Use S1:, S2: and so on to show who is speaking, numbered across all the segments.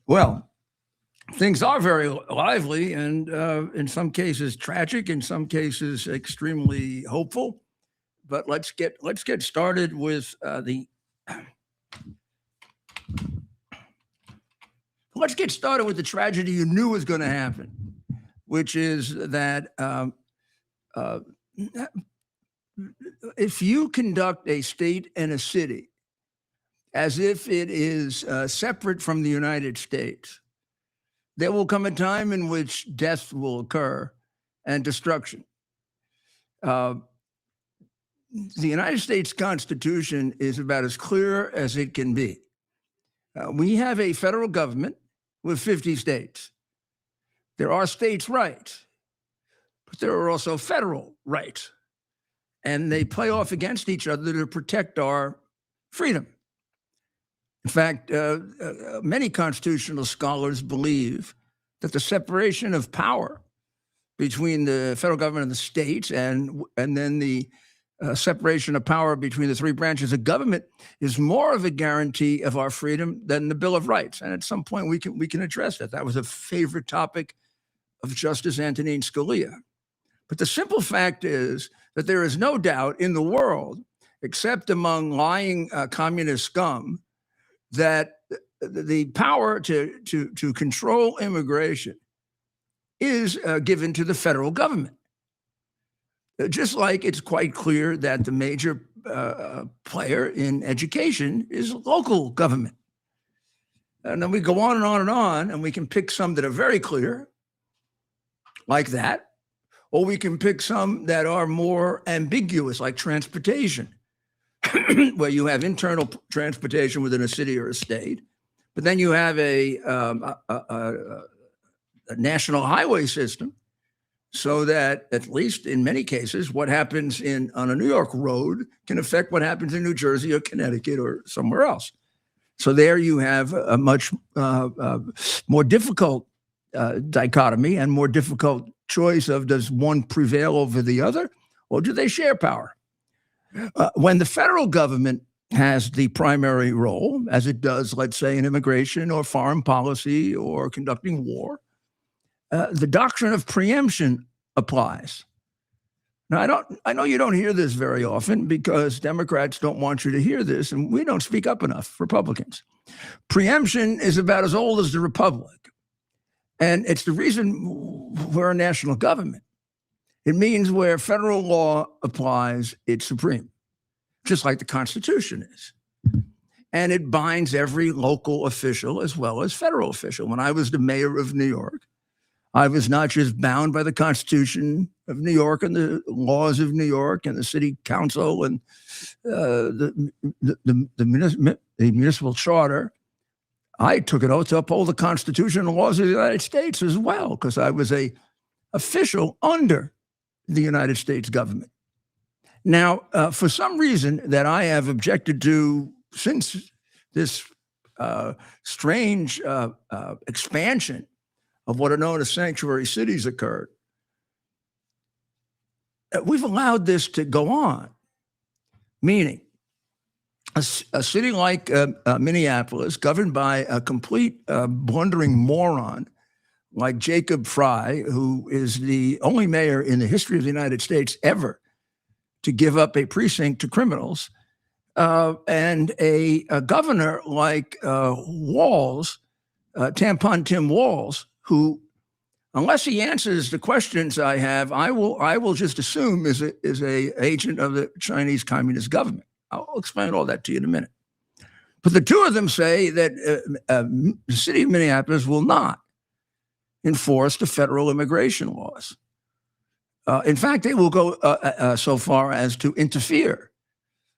S1: Well, things are very lively and in some cases tragic, in some cases extremely hopeful. But let's get started with the let's get started with the tragedy you knew was going to happen, which is that uh, if you conduct a state and a city as if it is separate from the United States, there will come a time in which death will occur and destruction. Uh, the United States Constitution is about as clear as it can be. We have a federal government with 50 states. There are states' rights, but there are also federal rights, and they play off against each other to protect our freedom. In fact, many constitutional scholars believe that the separation of power between the federal government and the states, and then the separation of power between the three branches of government, is more of a guarantee of our freedom than the Bill of Rights. And at some point, we can address that. That was a favorite topic of Justice Antonin Scalia. But the simple fact is that there is no doubt in the world, except among lying communist scum, that the power to control immigration is given to the federal government. Just like it's quite clear that the major player in education is local government. And then we go on and on and on, and we can pick some that are very clear, like that, or we can pick some that are more ambiguous, like transportation, where you have internal transportation within a city or a state, but then you have a national highway system, so that at least in many cases, what happens on a New York road can affect what happens in New Jersey or Connecticut or somewhere else. So there you have a much more difficult dichotomy and more difficult choice of, does one prevail over the other, or do they share power? When the federal government has the primary role, as it does, let's say, in immigration or foreign policy or conducting war, the doctrine of preemption applies. Now, I know you don't hear this very often because Democrats don't want you to hear this, and we don't speak up enough, Republicans. Preemption is about as old as the Republic, and it's the reason we're a national government. It means where federal law applies, it's supreme, just like the Constitution is. And it binds every local official as well as federal official. When I was the mayor of New York, I was not just bound by the Constitution of New York and the laws of New York and the city council and the municipal charter. I took an oath to uphold the Constitution and laws of the United States as well, because I was a official under the United States government. Now, for some reason that I have objected to since this strange expansion of what are known as sanctuary cities occurred, we've allowed this to go on, meaning a city like Minneapolis, governed by a complete blundering moron like Jacob Fry, who is the only mayor in the history of the United States ever to give up a precinct to criminals, and a governor like Walz, Tampon Tim Walz, who, unless he answers the questions I have, I will just assume is a agent of the Chinese Communist government. I'll explain all that to you in a minute. But the two of them say that the city of Minneapolis will not enforce the federal immigration laws. In fact, they will go so far as to interfere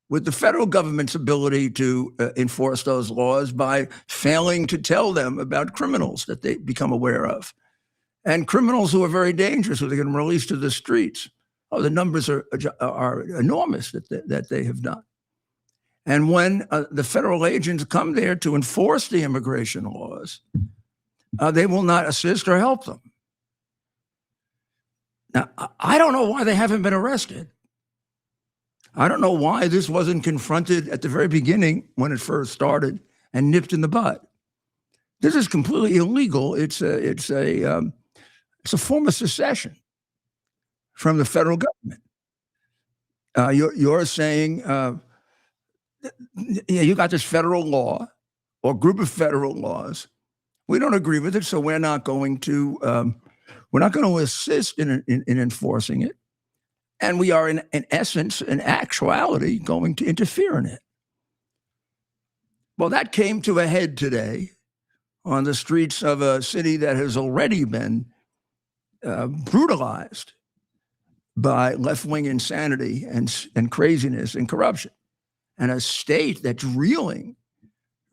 S1: with the federal government's ability to enforce those laws by failing to tell them about criminals that they become aware of, and criminals who are very dangerous, who they can release to the streets. Oh, the numbers are enormous that they have done. And when the federal agents come there to enforce the immigration laws, they will not assist or help them. Now, I don't know why they haven't been arrested. I don't know why this wasn't confronted at the very beginning when it first started and nipped in the bud. This is completely illegal. It's a form of secession from the federal government. You're saying, yeah, you got this federal law or group of federal laws. We don't agree with it, so we're not going to assist in enforcing it, and we are in essence, in actuality, going to interfere in it. Well, that came to a head today on the streets of a city that has already been brutalized by left-wing insanity and craziness and corruption, and a state that's reeling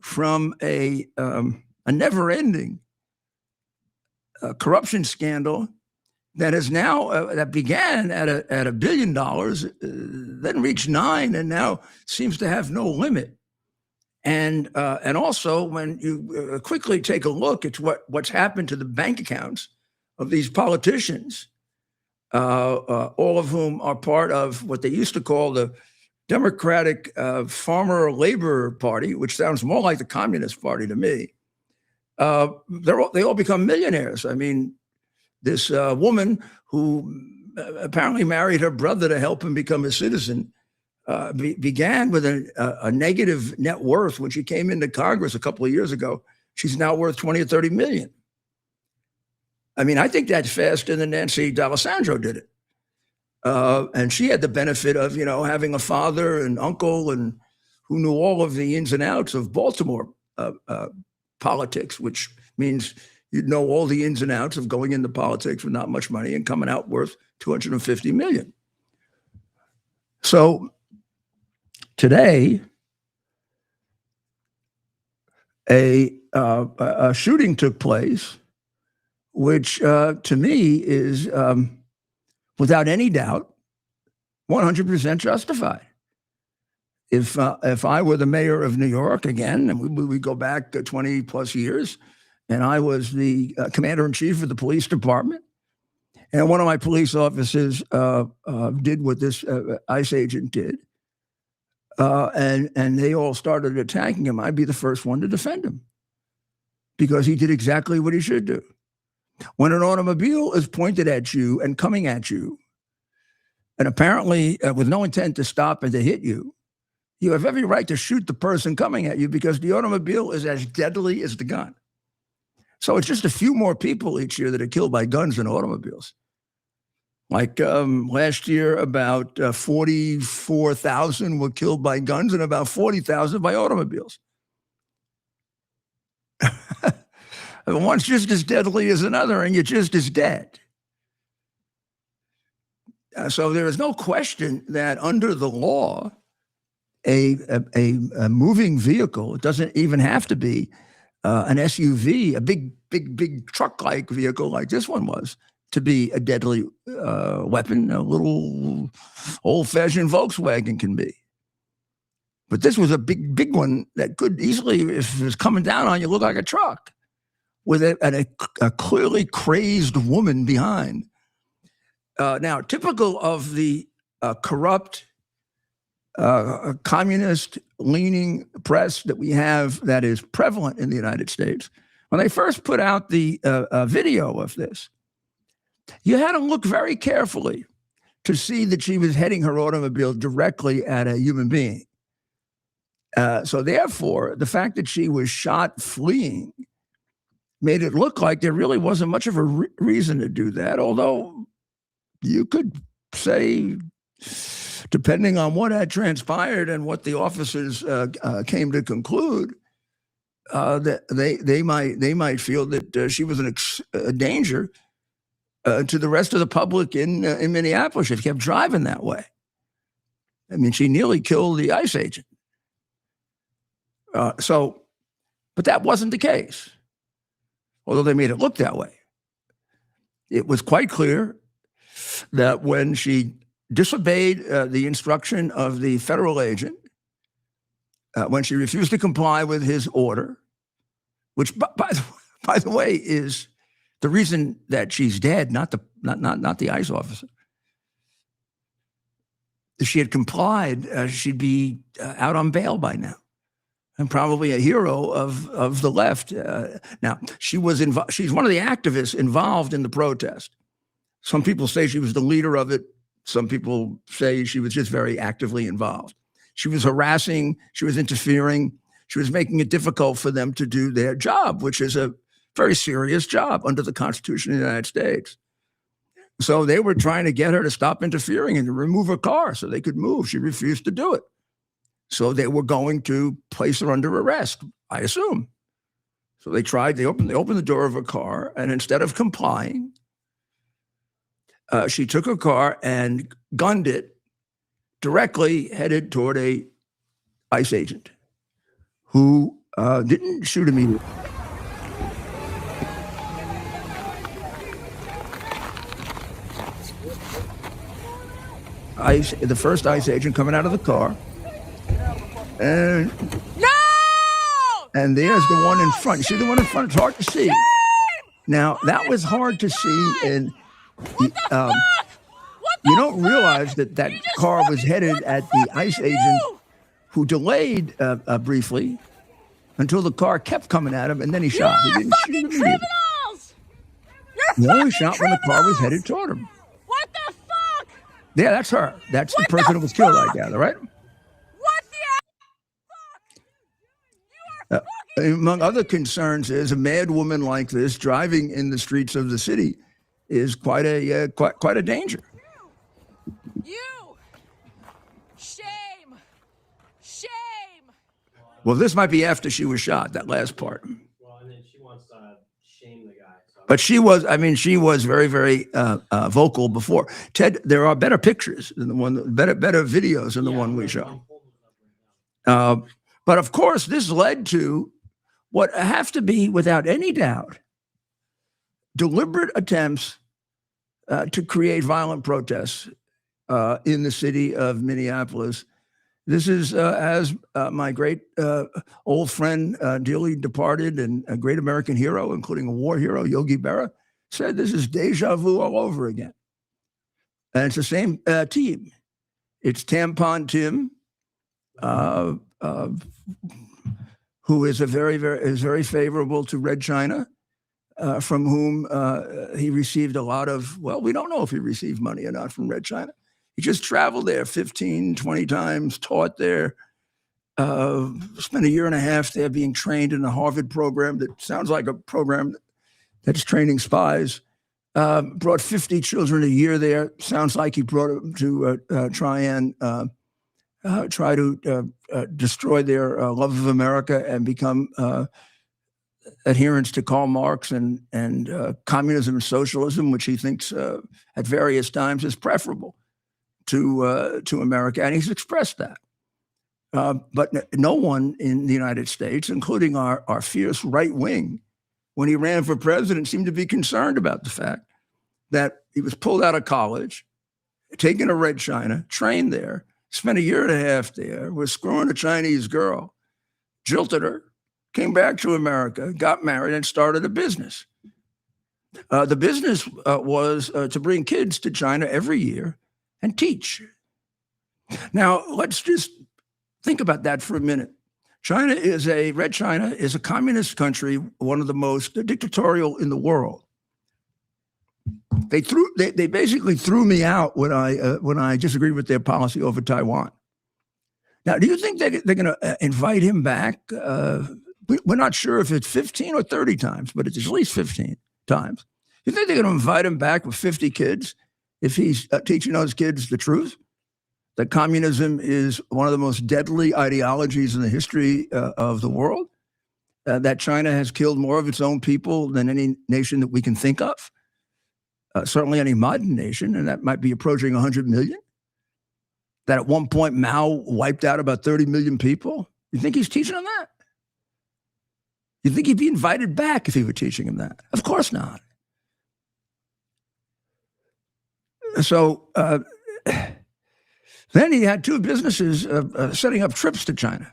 S1: from a never-ending corruption scandal that is now that began at $1 billion, then reached $9 billion, and now seems to have no limit. And also, when you quickly take a look at what's happened to the bank accounts of these politicians, all of whom are part of what they used to call the Democratic Farmer Labor Party, which sounds more like the Communist Party to me. They all become millionaires. I mean, this woman who apparently married her brother to help him become a citizen began with a negative net worth when she came into Congress a couple of years ago. She's now worth 20 or 30 million. I mean, I think that's faster than Nancy D'Alessandro did it. And she had the benefit of, having a father and uncle and who knew all of the ins and outs of Baltimore politics, which means you'd know all the ins and outs of going into politics with not much money and coming out worth 250 million. So today, a shooting took place, which to me is, without any doubt, 100% justified. If I were the mayor of New York again, and we go back 20 plus years, and I was the commander-in-chief of the police department, and one of my police officers did what this ICE agent did, and they all started attacking him, I'd be the first one to defend him because he did exactly what he should do. When an automobile is pointed at you and coming at you, and apparently with no intent to stop and to hit you, you have every right to shoot the person coming at you because the automobile is as deadly as the gun. So it's just a few more people each year that are killed by guns than automobiles. Like last year, about 44,000 were killed by guns and about 40,000 by automobiles. One's just as deadly as another, and you're just as dead. So there is no question that under the law, a moving vehicle, it doesn't even have to be an SUV, a big truck-like vehicle like this one was, to be a deadly weapon. A little old-fashioned Volkswagen can be. But this was a big one that could easily, if it was coming down on you, look like a truck with a clearly crazed woman behind. Now, typical of the corrupt, communist-leaning press that we have that is prevalent in the United States, when they first put out the video of this, you had to look very carefully to see that she was heading her automobile directly at a human being. So therefore, the fact that she was shot fleeing made it look like there really wasn't much of a reason to do that, although you could say, depending on what had transpired and what the officers came to conclude, that they might feel that she was a danger to the rest of the public in Minneapolis if she kept driving that way. I mean, she nearly killed the ICE agent. But that wasn't the case, although they made it look that way. It was quite clear that when she disobeyed the instruction of the federal agent, when she refused to comply with his order, which, by the way, is the reason that she's dead, not the ICE officer. If she had complied, she'd be out on bail by now. and probably a hero of the left. Now, she's one of the activists involved in the protest. Some people say she was the leader of it. Some people say she was just very actively involved. She was harassing, she was interfering, she was making it difficult for them to do their job, which is a very serious job under the Constitution of the United States. So they were trying to get her to stop interfering and to remove her car so they could move. She refused to do it. So they were going to place her under arrest, I assume. So they opened the door of her car, and instead of complying, she took her car and gunned it directly headed toward a ICE agent who didn't shoot immediately. The first ICE agent coming out of the car. And there's the one in front. You see the one in front? It's hard to see. Now, that was hard to see, and you don't realize that car was headed at the ICE agent, who delayed briefly until the car kept coming at him, and then he shot. He didn't shoot him immediately. No, he shot when the car was headed toward him.
S2: What the fuck?
S1: Yeah, that's her. That's the person who was killed, I gather, right? Among other concerns is a mad woman like this driving in the streets of the city is quite a danger.
S2: You! Shame! Shame!
S1: Well, this might be after she was shot, that last part.
S3: Well, and then she wants to shame the guy. So.
S1: But she was very, very vocal before. Ted, there are better pictures than the one, better videos than the one we show. But of course, this led to what have to be, without any doubt, deliberate attempts to create violent protests in the city of Minneapolis. This is, as my great old friend, dearly departed and a great American hero, including a war hero, Yogi Berra, said, this is deja vu all over again. And it's the same team. It's Tampon Tim, who is very favorable to Red China, from whom he received a lot of, well, we don't know if he received money or not from Red China. He just traveled there 15, 20 times, taught there, spent a year and a half there being trained in a Harvard program that sounds like a program that's training spies. Brought 50 children a year there. Sounds like he brought them to try to destroy their love of America and become adherents to Karl Marx and communism and socialism, which he thinks at various times is preferable to America, and he's expressed that. But no one in the United States, including our fierce right wing, when he ran for president, seemed to be concerned about the fact that he was pulled out of college, taken to Red China, trained there, spent a year and a half there, was screwing a Chinese girl, jilted her, came back to America, got married, and started a business. The business was to bring kids to China every year and teach. Now, let's just think about that for a minute. Red China is a communist country, one of the most dictatorial in the world. They basically threw me out when I disagreed with their policy over Taiwan. Now, do you think they're going to invite him back? We're not sure if it's 15 or 30 times, but it's at least 15 times. You think they're going to invite him back with 50 kids if he's teaching those kids the truth? That communism is one of the most deadly ideologies in the history of the world? That China has killed more of its own people than any nation that we can think of? Certainly any modern nation, and that might be approaching 100 million. That at one point Mao wiped out about 30 million people. You think he's teaching them that? You think he'd be invited back if he were teaching them that? Of course not. So then he had two businesses setting up trips to China.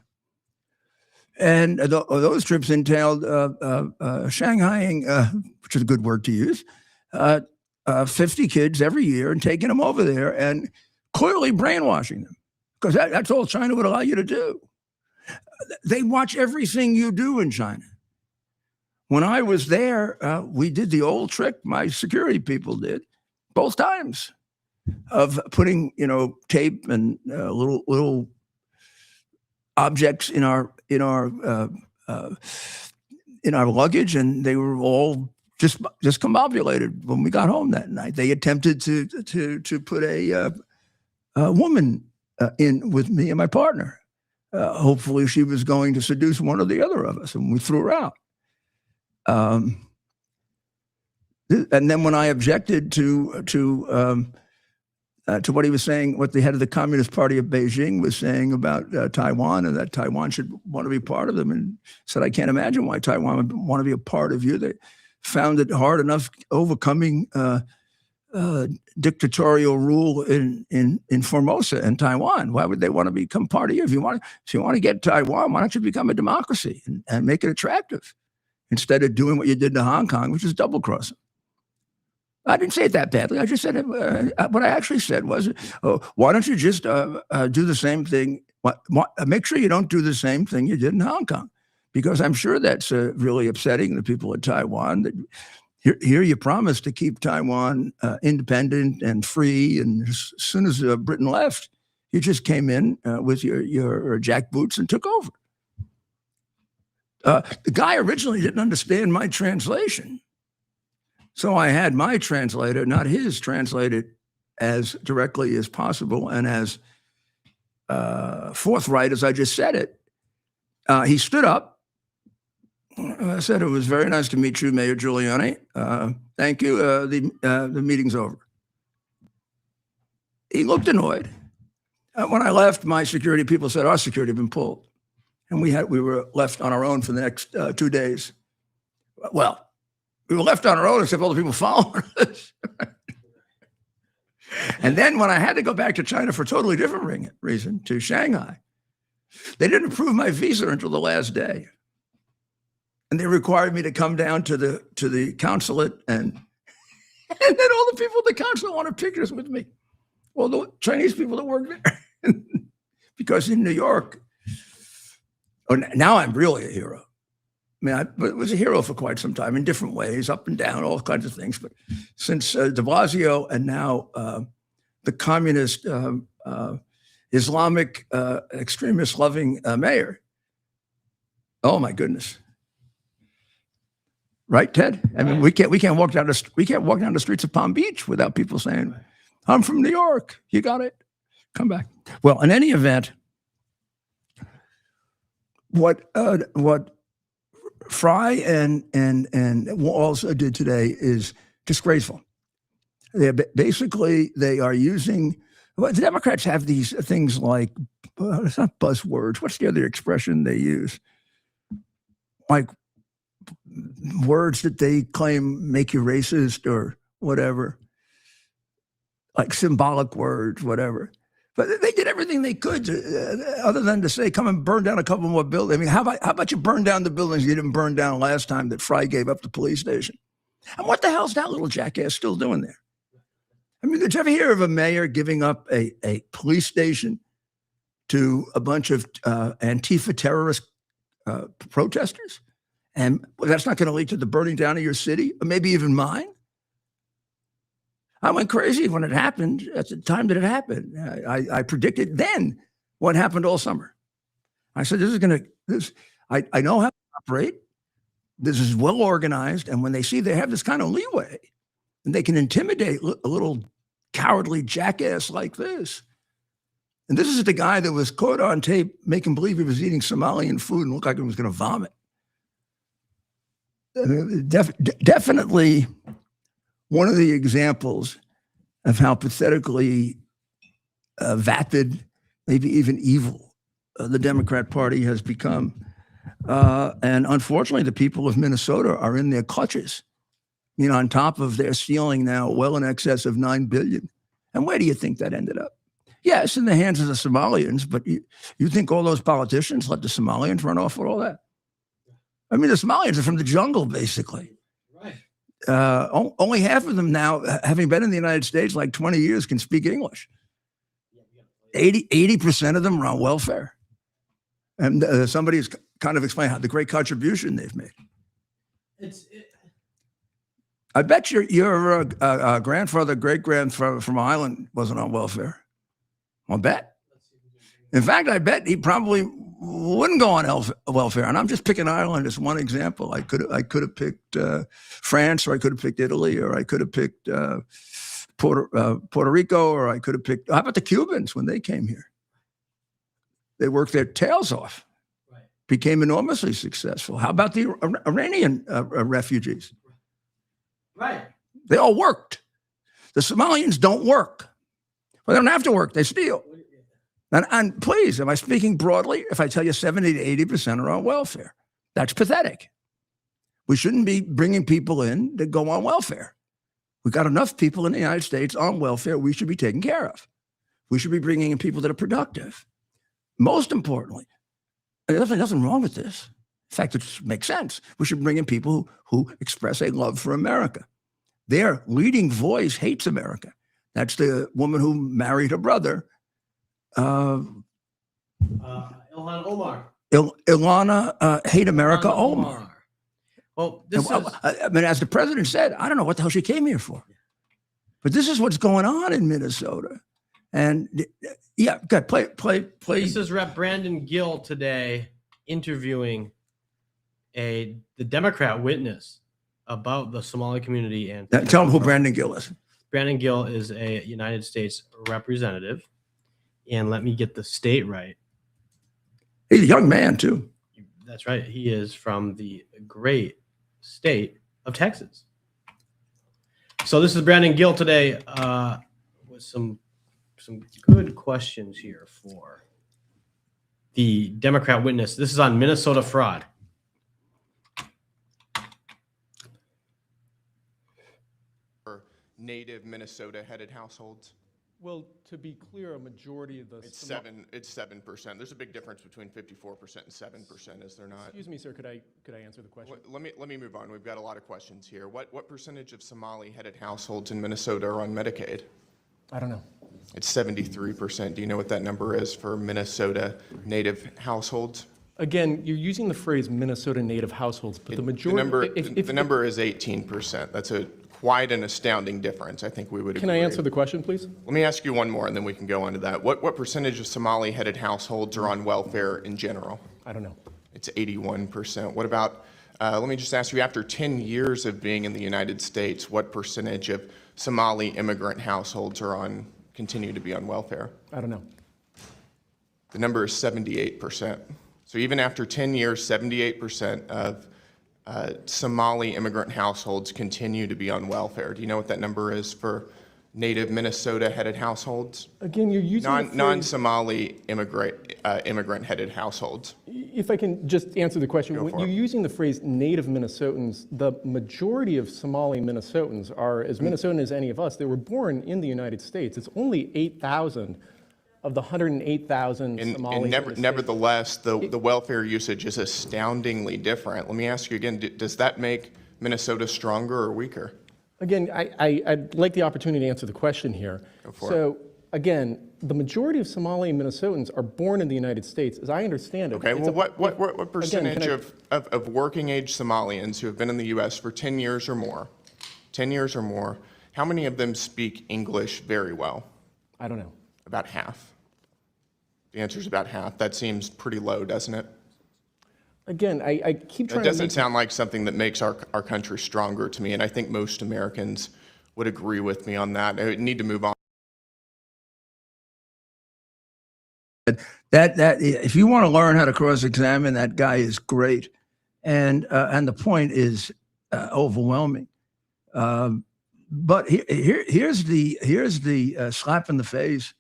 S1: And those trips entailed shanghaiing, which is a good word to use, 50 kids every year and taking them over there and clearly brainwashing them, because that's all China would allow you to do. They watch everything you do in China. When I was there, we did the old trick my security people did both times of putting, tape and little objects in our luggage, and they were all just combobulated when we got home that night. They attempted to put a woman in with me and my partner. Hopefully, she was going to seduce one or the other of us, and we threw her out. And then when I objected to what he was saying, what the head of the Communist Party of Beijing was saying about Taiwan, and that Taiwan should want to be part of them, and said, I can't imagine why Taiwan would want to be a part of you. They found it hard enough overcoming dictatorial rule in Formosa and Taiwan. Why would they want to become part of you? If you want to get Taiwan, why don't you become a democracy and make it attractive instead of doing what you did to Hong Kong, which is double crossing? I didn't say it that badly. I just said what I actually said was, why don't you just do the same thing? Make sure you don't do the same thing you did in Hong Kong, because I'm sure that's really upsetting the people of Taiwan. That here you promised to keep Taiwan independent and free, and as soon as Britain left, you just came in with your jackboots and took over. The guy originally didn't understand my translation. So I had my translator, not his, translated as directly as possible and as forthright as I just said it. He stood up. I said, it was very nice to meet you, Mayor Giuliani. Thank you. The meeting's over. He looked annoyed. When I left, my security people said, our security had been pulled. And we were left on our own for the next 2 days. Well, we were left on our own except all the people following us. And then when I had to go back to China for a totally different reason, to Shanghai, they didn't approve my visa until the last day. And they required me to come down to the consulate, and then all the people at the consulate wanted pictures with me. Well, the Chinese people that work there. Because in New York, now I'm really a hero. I mean, I was a hero for quite some time in different ways, up and down, all kinds of things. But since de Blasio and now the communist Islamic extremist-loving mayor, oh my goodness, right, Ted? I mean, we can't walk down the streets of Palm Beach without people saying, "I'm from New York. You got it. Come back." Well, in any event, what Fry and Walls did today is disgraceful. They are using. Well, the Democrats have these things like it's not buzzwords. What's the other expression they use? Like words that they claim make you racist or whatever, like symbolic words, whatever. But they did everything they could to, other than to say, come and burn down a couple more buildings. I mean, how about you burn down the buildings you didn't burn down last time that Fry gave up the police station? And what the hell's that little jackass still doing there? I mean, did you ever hear of a mayor giving up a police station to a bunch of Antifa terrorist protesters? And that's not going to lead to the burning down of your city, or maybe even mine? I went crazy when it happened at the time that it happened. I predicted then what happened all summer. I said, I know how to operate. This is well organized. And when they see they have this kind of leeway and they can intimidate a little cowardly jackass like this. And this is the guy that was caught on tape making believe he was eating Somalian food and looked like he was going to vomit. Definitely one of the examples of how pathetically vapid, maybe even evil, the Democrat Party has become. And unfortunately, the people of Minnesota are in their clutches, on top of their stealing now well in excess of $9 billion. And where do you think that ended up? Yes, in the hands of the Somalians, but you think all those politicians let the Somalians run off with all that? I mean, the Somalians are from the jungle, basically. Only half of them now, having been in the United States like 20 years, can speak English. 80% of them are on welfare. And somebody's kind of explained how the great contribution they've made. I bet your grandfather, great grandfather from Ireland wasn't on welfare. I'll bet. In fact, I bet he probably wouldn't go on welfare. And I'm just picking Ireland as one example. I could have picked France, or I could have picked Italy, or I could have picked Puerto Rico, or I could have picked. How about the Cubans when they came here? They worked their tails off, right. Became enormously successful. How about the Iranian refugees?
S3: Right.
S1: They all worked. The Somalians don't work. Well, they don't have to work. They steal. And please, am I speaking broadly? If I tell you 70 to 80% are on welfare, that's pathetic. We shouldn't be bringing people in that go on welfare. We've got enough people in the United States on welfare we should be taking care of. We should be bringing in people that are productive. Most importantly, there's nothing wrong with this. In fact, it makes sense. We should bring in people who express a love for America. Their leading voice hates America. That's the woman who married her brother.
S3: Ilhan Omar.
S1: Ilana Hate America Omar.
S3: Well, this is...
S1: I mean, as the president said, I don't know what the hell she came here for. But this is what's going on in Minnesota. And yeah, good. Play.
S3: This is Rep. Brandon Gill today interviewing the Democrat witness about the Somali community. And
S1: tell him who Brandon Gill is.
S3: Brandon Gill is a United States representative. And let me get the state right.
S1: He's a young man, too.
S3: That's right. He is from the great state of Texas. So this is Brandon Gill today with some good questions here for the Democrat witness. This is on Minnesota fraud.
S4: Native Minnesota-headed households?
S5: Well, to be clear, a majority of the...
S4: It's 7%. There's a big difference between 54% and 7%, is there not?
S5: Excuse me, sir, could I answer the question?
S4: Let me move on. We've got a lot of questions here. What percentage of Somali-headed households in Minnesota are on Medicaid?
S5: I don't know.
S4: It's 73%. Do you know what that number is for Minnesota native households?
S5: Again, you're using the phrase Minnesota native households, but the majority...
S4: The number is 18%. That's quite an astounding difference. I think we would agree.
S5: Can I answer the question, please?
S4: Let me ask you one more, and then we can go on to that. What percentage of Somali-headed households are on welfare in general?
S5: I don't know.
S4: It's 81%. What about, let me just ask you, after 10 years of being in the United States, what percentage of Somali immigrant households continue to be on welfare?
S5: I don't know.
S4: The number is 78%. So even after 10 years, 78% of Somali immigrant households continue to be on welfare. Do you know what that number is for native Minnesota-headed households?
S5: Again, you're using the phrase...
S4: Non-Somali immigrant-headed households.
S5: If I can just answer the question, when you're using the phrase native Minnesotans, the majority of Somali Minnesotans are as Minnesotan as any of us. They were born in the United States. It's only 8,000 of the 108,000 Somali.
S4: Nevertheless, the welfare usage is astoundingly different. Let me ask you again, does that make Minnesota stronger or weaker?
S5: Again, I'd like the opportunity to answer the question here.
S4: Go for
S5: it. Again, the majority of Somali Minnesotans are born in the United States, as I understand it.
S4: Okay, well, what percentage of working age Somalians who have been in the U.S. for 10 years or more, how many of them speak English very well?
S5: I don't know.
S4: About half. The answer is about half. That seems pretty low, doesn't it?
S5: Again, I keep trying to...
S4: It doesn't sound like something that makes our country stronger to me, and I think most Americans would agree with me on that. I need to move on.
S1: That if you want to learn how to cross-examine, that guy is great, and the point is overwhelming. But here's the slap in the face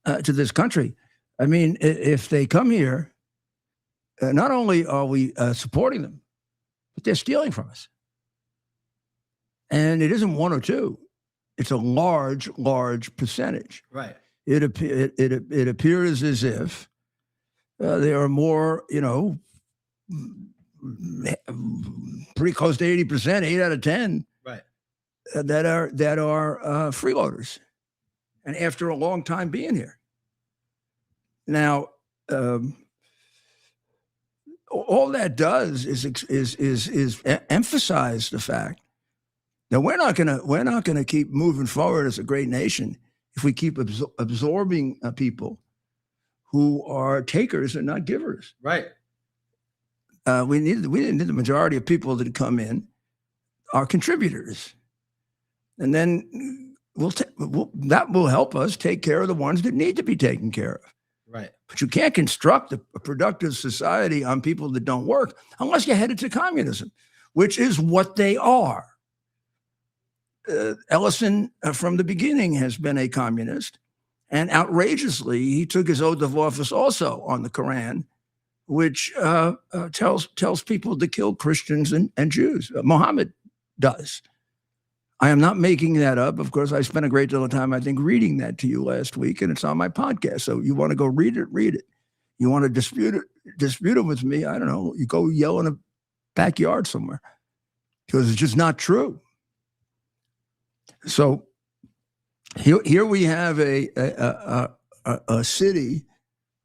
S1: to this country. I mean, if they come here, not only are we supporting them, but they're stealing from us. And it isn't one or two; it's a large percentage.
S3: Right.
S1: It appears as if there are more, pretty close to 80%, 8 out of 10,
S3: right,
S1: that are freeloaders, and after a long time being here. Now, all that does is emphasize the fact that we're not gonna keep moving forward as a great nation if we keep absorbing people who are takers and not givers.
S3: Right.
S1: We need the majority of people that come in are contributors, and then that will help us take care of the ones that need to be taken care of.
S3: Right.
S1: But you can't construct a productive society on people that don't work unless you're headed to communism, which is what they are. Ellison, from the beginning, has been a communist. And outrageously, he took his oath of office also on the Quran, which tells people to kill Christians and Jews. Muhammad does. I am not making that up. Of course, I spent a great deal of time, I think, reading that to you last week, and it's on my podcast. So you want to go read it, read it. You want to dispute it with me, I don't know, you go yell in a backyard somewhere, because it's just not true. So here we have a city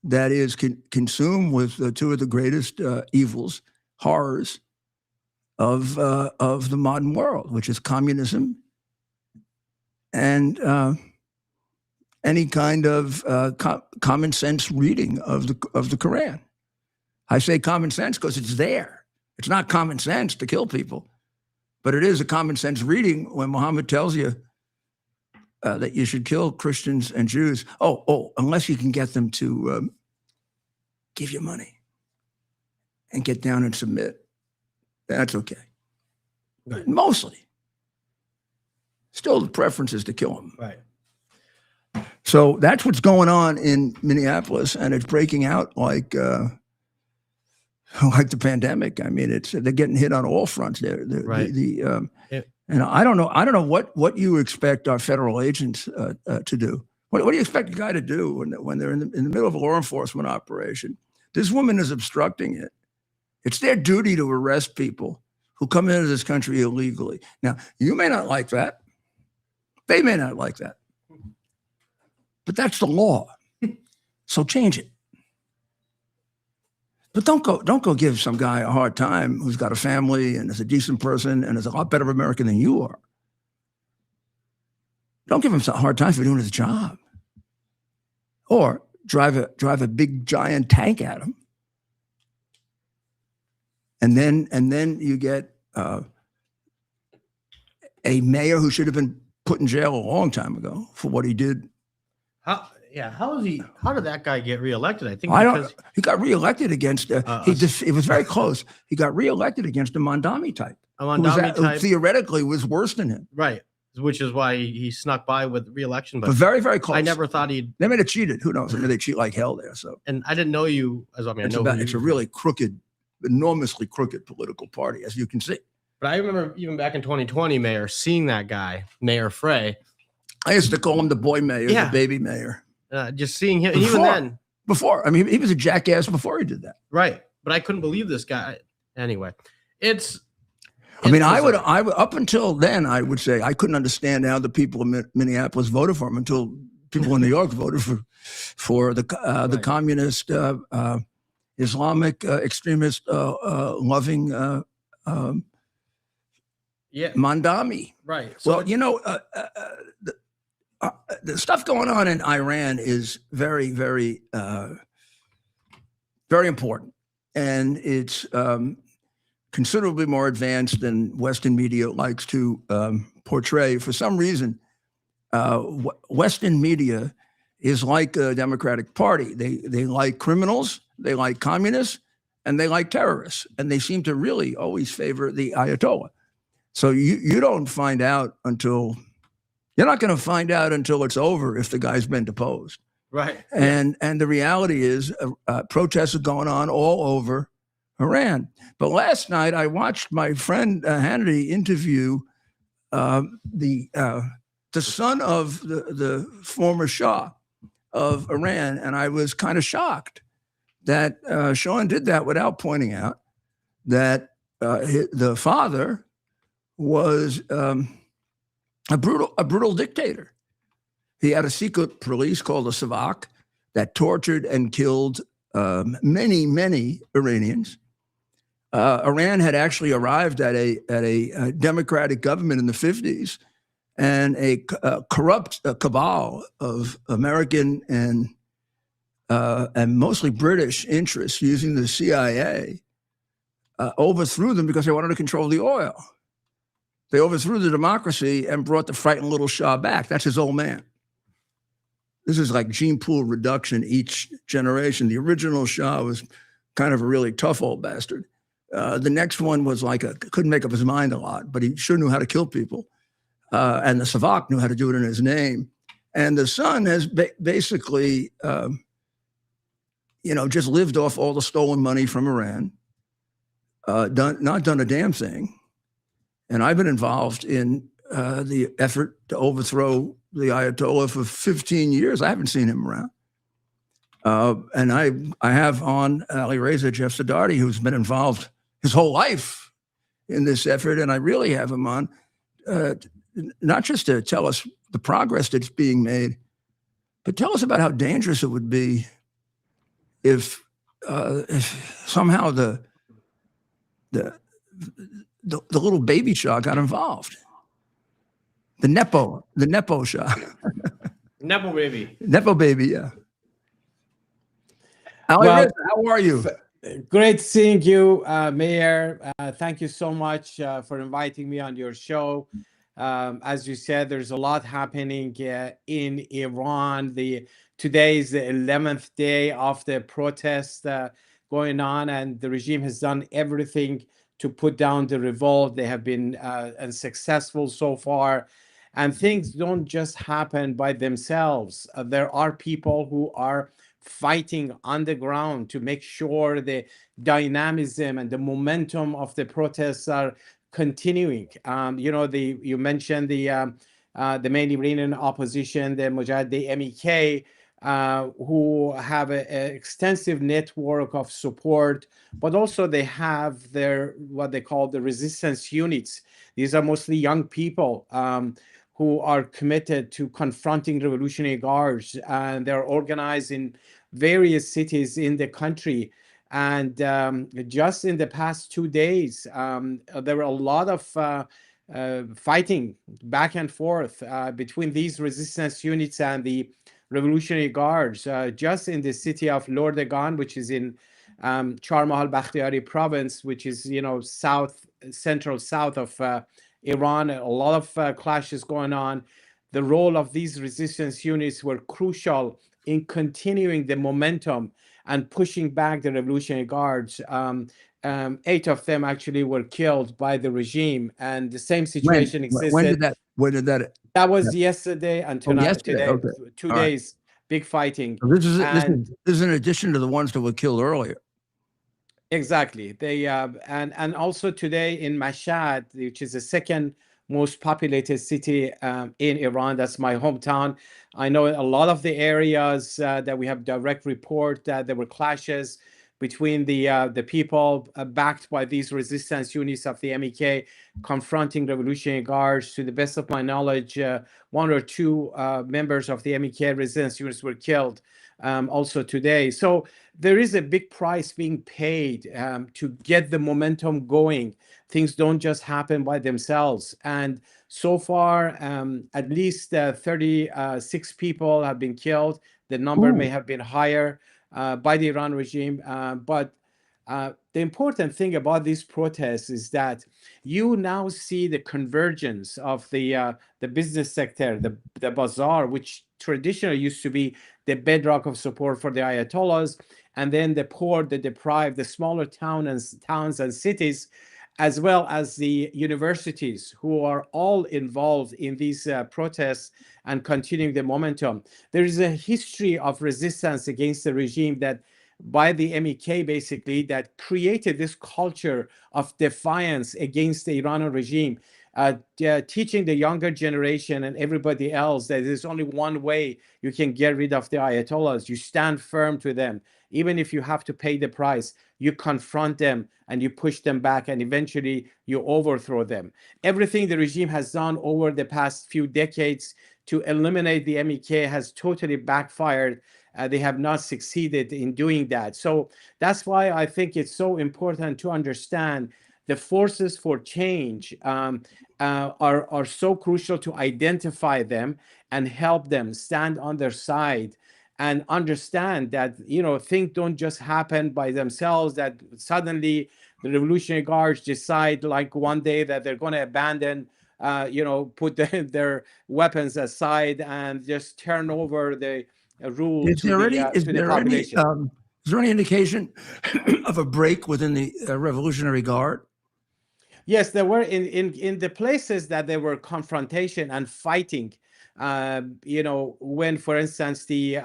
S1: that is consumed with two of the greatest evils, horrors of the modern world, which is communism and any kind of common sense reading of the Quran. I say common sense because it's there. It's not common sense to kill people, but it is a common sense reading when Muhammad tells you that you should kill Christians and Jews. Unless you can get them to give you money and get down and submit. That's okay.
S3: Right.
S1: Mostly. Still, the preference is to kill them.
S3: Right.
S1: So that's what's going on in Minneapolis, and it's breaking out like the pandemic. I mean, they're getting hit on all fronts.
S3: Right.
S1: And I don't know what you expect our federal agents to do. What do you expect a guy to do when they're in the middle of a law enforcement operation? This woman is obstructing it. It's their duty to arrest people who come into this country illegally. Now, you may not like that. They may not like that. But that's the law. So change it. But don't go give some guy a hard time who's got a family and is a decent person and is a lot better American than you are. Don't give him a hard time for doing his job. Or drive a big giant tank at him. And then you get a mayor who should have been put in jail a long time ago for what he did.
S3: How did that guy get reelected? I think
S1: he got reelected against it was very close. He got reelected against a Mondami type. Who theoretically was worse than him.
S3: Right. Which is why he snuck by with reelection. But
S1: very, very close.
S3: I never thought they
S1: may have cheated. Who knows? I mean, they cheat like hell there. So
S3: and I didn't know you as I mean,
S1: it's a really crooked, enormously crooked political party, as you can see.
S3: But I remember even back in 2020, Mayor, seeing that guy, Mayor Frey.
S1: I used to call him the boy mayor, the baby mayor.
S3: Just seeing him, even then.
S1: Before, I mean, he was a jackass before he did that.
S3: Right. But I couldn't believe this guy. Anyway,
S1: I would up until then, I would say I couldn't understand how the people in Minneapolis voted for him until people in New York voted for the communist, Islamic extremist loving Mondami.
S3: Right. So
S1: well, the stuff going on in Iran is very, very, very important, and it's considerably more advanced than Western media likes to portray. For some reason, Western media is like a Democratic Party. They like criminals, they like communists, and they like terrorists, and they seem to really always favor the Ayatollah. So you don't find out until. You're not going to find out until it's over if the guy's been deposed.
S3: Right.
S1: And the reality is protests are going on all over Iran. But last night I watched my friend Hannity interview the son of the former Shah of Iran. And I was kind of shocked that Sean did that without pointing out that the father was a brutal dictator. He had a secret police called the Savak that tortured and killed many, many Iranians. Iran had actually arrived at a democratic government in the 50s, and a corrupt cabal of American and mostly British interests using the CIA overthrew them because they wanted to control the oil. They overthrew the democracy and brought the frightened little Shah back. That's his old man. This is like gene pool reduction each generation. The original Shah was kind of a really tough old bastard. The next one was like couldn't make up his mind a lot, but he sure knew how to kill people. And the Savak knew how to do it in his name. And the son has basically, just lived off all the stolen money from Iran, not done a damn thing. And I've been involved in the effort to overthrow the Ayatollah for 15 years. I haven't seen him around. And I have on Ali Reza Jeff Saddardi, who's been involved his whole life in this effort. And I really have him on, not just to tell us the progress that's being made, but tell us about how dangerous it would be if somehow the little baby Shah got involved. The Nepo Shah.
S3: Nepo baby.
S1: Nepo baby, yeah. Ali Reza, how are you?
S6: Great seeing you, Mayor. Thank you so much for inviting me on your show. As you said, there's a lot happening in Iran. Today is the 11th day of the protest going on, and the regime has done everything to put down the revolt. They have been unsuccessful so far. And things don't just happen by themselves. There are people who are fighting on the ground to make sure the dynamism and the momentum of the protests are continuing. You mentioned the main Iranian opposition, the Mujahid, the MEK, who have an extensive network of support, but also they have what they call the resistance units. These are mostly young people who are committed to confronting revolutionary guards, and they're organized in various cities in the country. And just in the past 2 days, there were a lot of fighting back and forth between these resistance units and the revolutionary guards. Just in the city of Lordegan, which is in Charmahal Bakhtiari province, which is central south of Iran, a lot of clashes going on. The role of these resistance units were crucial in continuing the momentum and pushing back the revolutionary guards. 8 of them actually were killed by the regime, and the same situation existed.
S1: When did that?
S6: That was yesterday and tonight.
S1: Yesterday. Okay.
S6: 2 days, big fighting.
S1: So this is in addition to the ones that were killed earlier.
S6: Exactly. They and also today in Mashhad, which is the second most populated city in Iran. That's my hometown. I know a lot of the areas that we have direct report that there were clashes between the people backed by these resistance units of the MEK confronting revolutionary guards. To the best of my knowledge, 1 or 2 members of the MEK resistance units were killed also today. So there is a big price being paid to get the momentum going. Things don't just happen by themselves. And so far, at least 36 people have been killed. The number may have been higher by the Iran regime. But the important thing about these protests is that you now see the convergence of the business sector, the bazaar, which traditionally used to be the bedrock of support for the Ayatollahs, and then the poor, the deprived, the smaller towns and cities, as well as the universities, who are all involved in these protests and continuing the momentum. There is a history of resistance against the regime that by the MEK, basically, that created this culture of defiance against the Iranian regime, teaching the younger generation and everybody else that there's only one way you can get rid of the Ayatollahs. You stand firm to them. Even if you have to pay the price, you confront them and you push them back, and eventually you overthrow them. Everything the regime has done over the past few decades to eliminate the MEK has totally backfired. They have not succeeded in doing that. So that's why I think it's so important to understand the forces for change are so crucial to identify them and help them stand on their side and understand that, you know, things don't just happen by themselves, that suddenly the Revolutionary Guards decide like one day that they're going to abandon, you know, put their weapons aside and just turn over the rule
S1: Is
S6: to
S1: there any,
S6: the population.
S1: is there any indication of a break within the Revolutionary Guard?
S6: Yes, there were in the places that there were confrontation and fighting. You know, when, for instance, the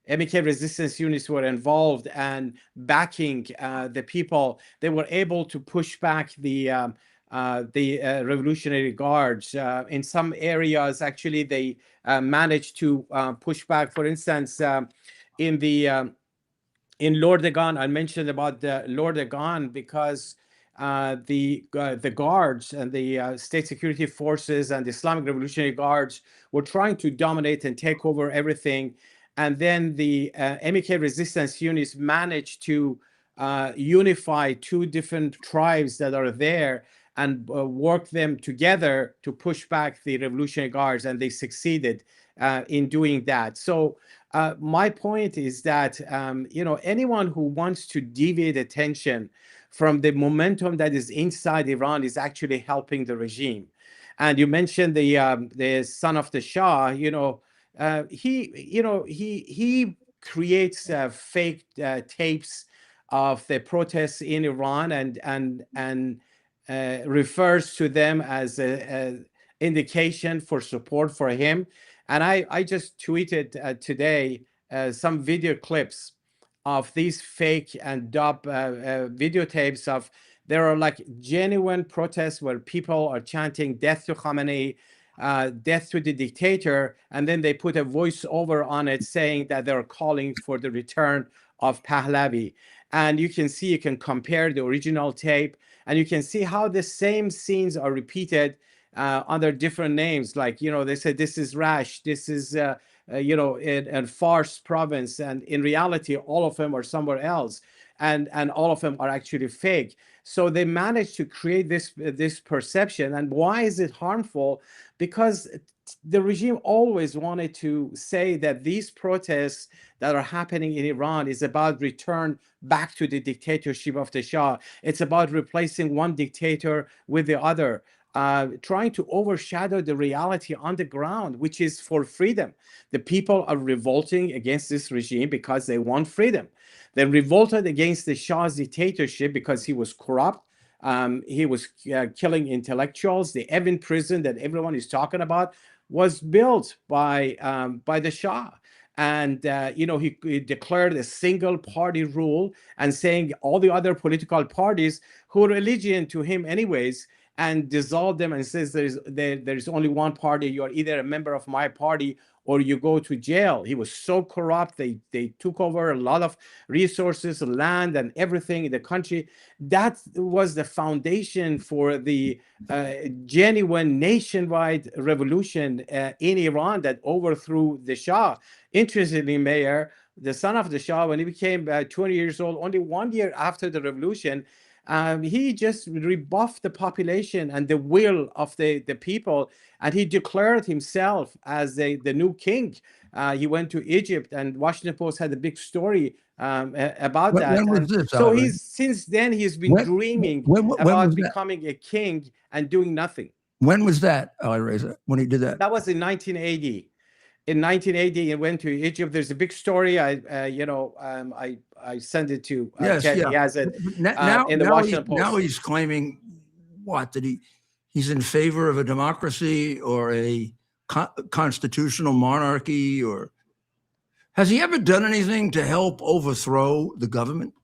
S6: MK resistance units were involved and backing the people, they were able to push back the Revolutionary Guards. In some areas, actually, they managed to push back. For instance, in the in Lordegan, I mentioned about the Lordegan because the guards and the state security forces and the Islamic Revolutionary Guards were trying to dominate and take over everything. And then the MK resistance units managed to unify two different tribes that are there and work them together to push back the Revolutionary Guards, and they succeeded in doing that. So my point is that you know, anyone who wants to deviate attention from the momentum that is inside Iran is actually helping the regime. And you mentioned the son of the Shah. You know, he creates fake tapes of the protests in Iran and refers to them as a indication for support for him. And I just tweeted today some video clips of these fake and dub videotapes of, there are like genuine protests where people are chanting death to Khamenei, death to the dictator, and then they put a voiceover on it saying that they're calling for the return of Pahlavi. And you can see, you can compare the original tape, and you can see how the same scenes are repeated under different names. Like, you know, they said this is Rash, this is you know, in Fars province, and in reality all of them are somewhere else, and all of them are actually fake. So they managed to create this perception. And why is it harmful? Because the regime always wanted to say that these protests that are happening in Iran is about return back to the dictatorship of the Shah. It's about replacing one dictator with the other. Trying to overshadow the reality on the ground, which is for freedom. The people are revolting against this regime because they want freedom. They revolted against the Shah's dictatorship because he was corrupt. He was killing intellectuals. The Evin prison that everyone is talking about was built by the Shah. And, you know, he declared a single party rule and saying all the other political parties who are allegiant to him anyways, and dissolve them, and says there's only one party. You're either a member of my party or you go to jail. He was so corrupt. They took over a lot of resources, land, and everything in the country. That was the foundation for the genuine nationwide revolution in Iran that overthrew the Shah. Interestingly, Mayor, the son of the Shah, when he became 20 years old, only 1 year after the revolution, he just rebuffed the population and the will of the people, and he declared himself as the new king. He went to Egypt, and Washington Post had a big story about that.
S1: When was
S6: And
S1: this,
S6: so
S1: Ali?
S6: since then he's been dreaming
S1: when
S6: about
S1: was that?
S6: becoming a king and doing nothing.
S1: When was that, Ali Reza, when he did that?
S6: That was in 1980. In 1980, he went to Egypt. There's a big story. I sent it to
S1: Yes,
S6: Ken.
S1: yeah.
S6: He has it
S1: Now,
S6: in the Washington Post.
S1: now he's claiming what, that he's in favor of a democracy or a constitutional monarchy, or has he ever done anything to help overthrow the government?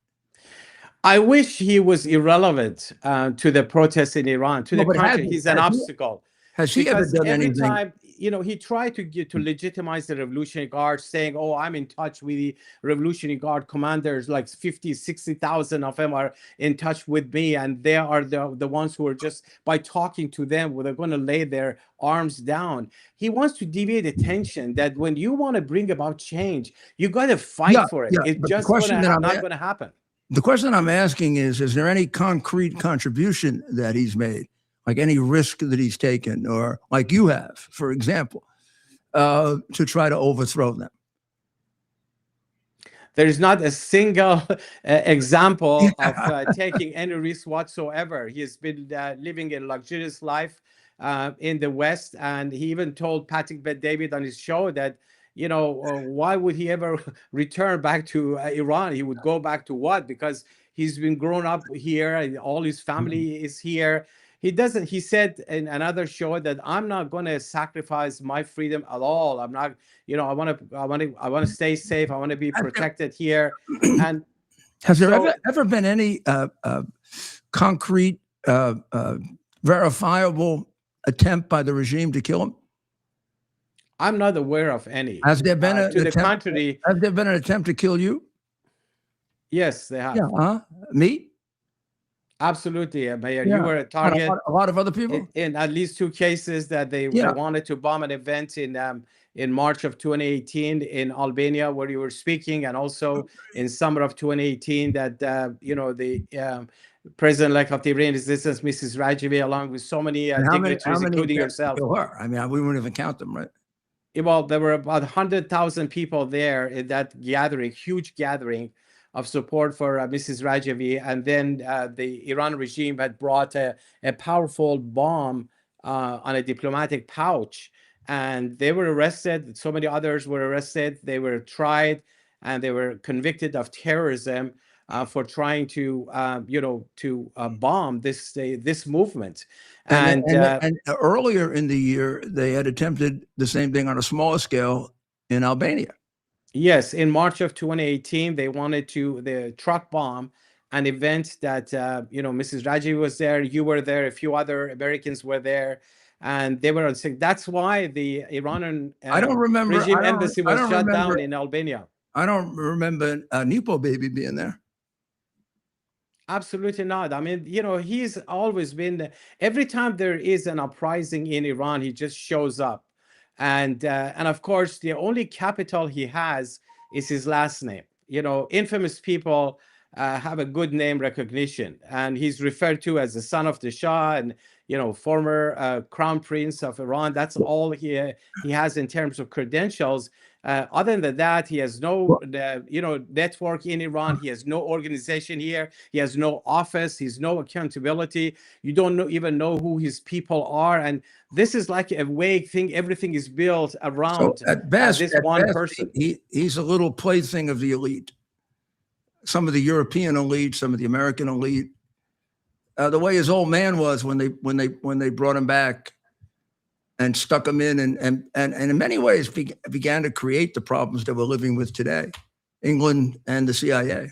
S6: I wish he was irrelevant to the protests in Iran, to the country. He's an obstacle.
S1: Has he ever
S6: Because
S1: done
S6: every
S1: anything?
S6: time he tried to legitimize the Revolutionary Guard, saying, "Oh, I'm in touch with the Revolutionary Guard commanders, like 50, 60,000 of them are in touch with me, and they are the ones who are just by talking to them, they're going to lay their arms down." He wants to deviate attention that when you want to bring about change, you got to fight for it. It's
S1: but
S6: just not going to happen.
S1: The question I'm asking is there any concrete contribution that he's made, like any risk that he's taken, or like you have, for example, to try to overthrow them?
S6: There's not a single example of taking any risk whatsoever. He's been living a luxurious life in the West, and he even told Patrick Bet-David on his show that, why would he ever return back to Iran? He would go back to what? Because he's been grown up here, and all his family is here. He said in another show that I'm not going to sacrifice my freedom at all. I'm not, I want to stay safe. I want to be protected here. And
S1: has there ever been any concrete, verifiable attempt by the regime to kill him?
S6: I'm not aware of any.
S1: Has there been
S6: to the contrary?
S1: Has there been an attempt to kill you?
S6: Yes, they have.
S1: Yeah, me?
S6: Absolutely, Mayor. You were a target.
S1: A lot of other people?
S6: In at least 2 cases that they wanted to bomb an event in March of 2018 in Albania, where you were speaking, and also in summer of 2018 that, the president-elect of the Iranian Resistance, Mrs. Rajavi, along with so many dignitaries, including yourself.
S1: I mean, we wouldn't even count them, right?
S6: Well, there were about 100,000 people there in that gathering, huge gathering of support for Mrs. Rajavi. And then the Iran regime had brought a powerful bomb on a diplomatic pouch, and they were arrested. So many others were arrested. They were tried, and they were convicted of terrorism for trying to, bomb this movement. And
S1: earlier in the year, they had attempted the same thing on a smaller scale in Albania.
S6: Yes, in March of 2018, they wanted the truck bomb an event that, Mrs. Raji was there, you were there, a few other Americans were there, and they were on sick. That's why the Iranian regime embassy was shut down in Albania.
S1: I don't remember Nepo Baby being there.
S6: Absolutely not. I mean, he's always been, every time there is an uprising in Iran, he just shows up. And of course, the only capital he has is his last name. Infamous people have a good name recognition, and he's referred to as the son of the Shah and, former crown prince of Iran. That's all he has in terms of credentials. Other than that, he has no, network in Iran. He has no organization here. He has no office. He's no accountability. You don't even know who his people are. And this is like a vague thing. Everything is built around this one person.
S1: He's a little plaything of the elite. Some of the European elite, some of the American elite. The way his old man was when they brought him back and stuck him in, and in many ways began to create the problems that we're living with today, England and the CIA.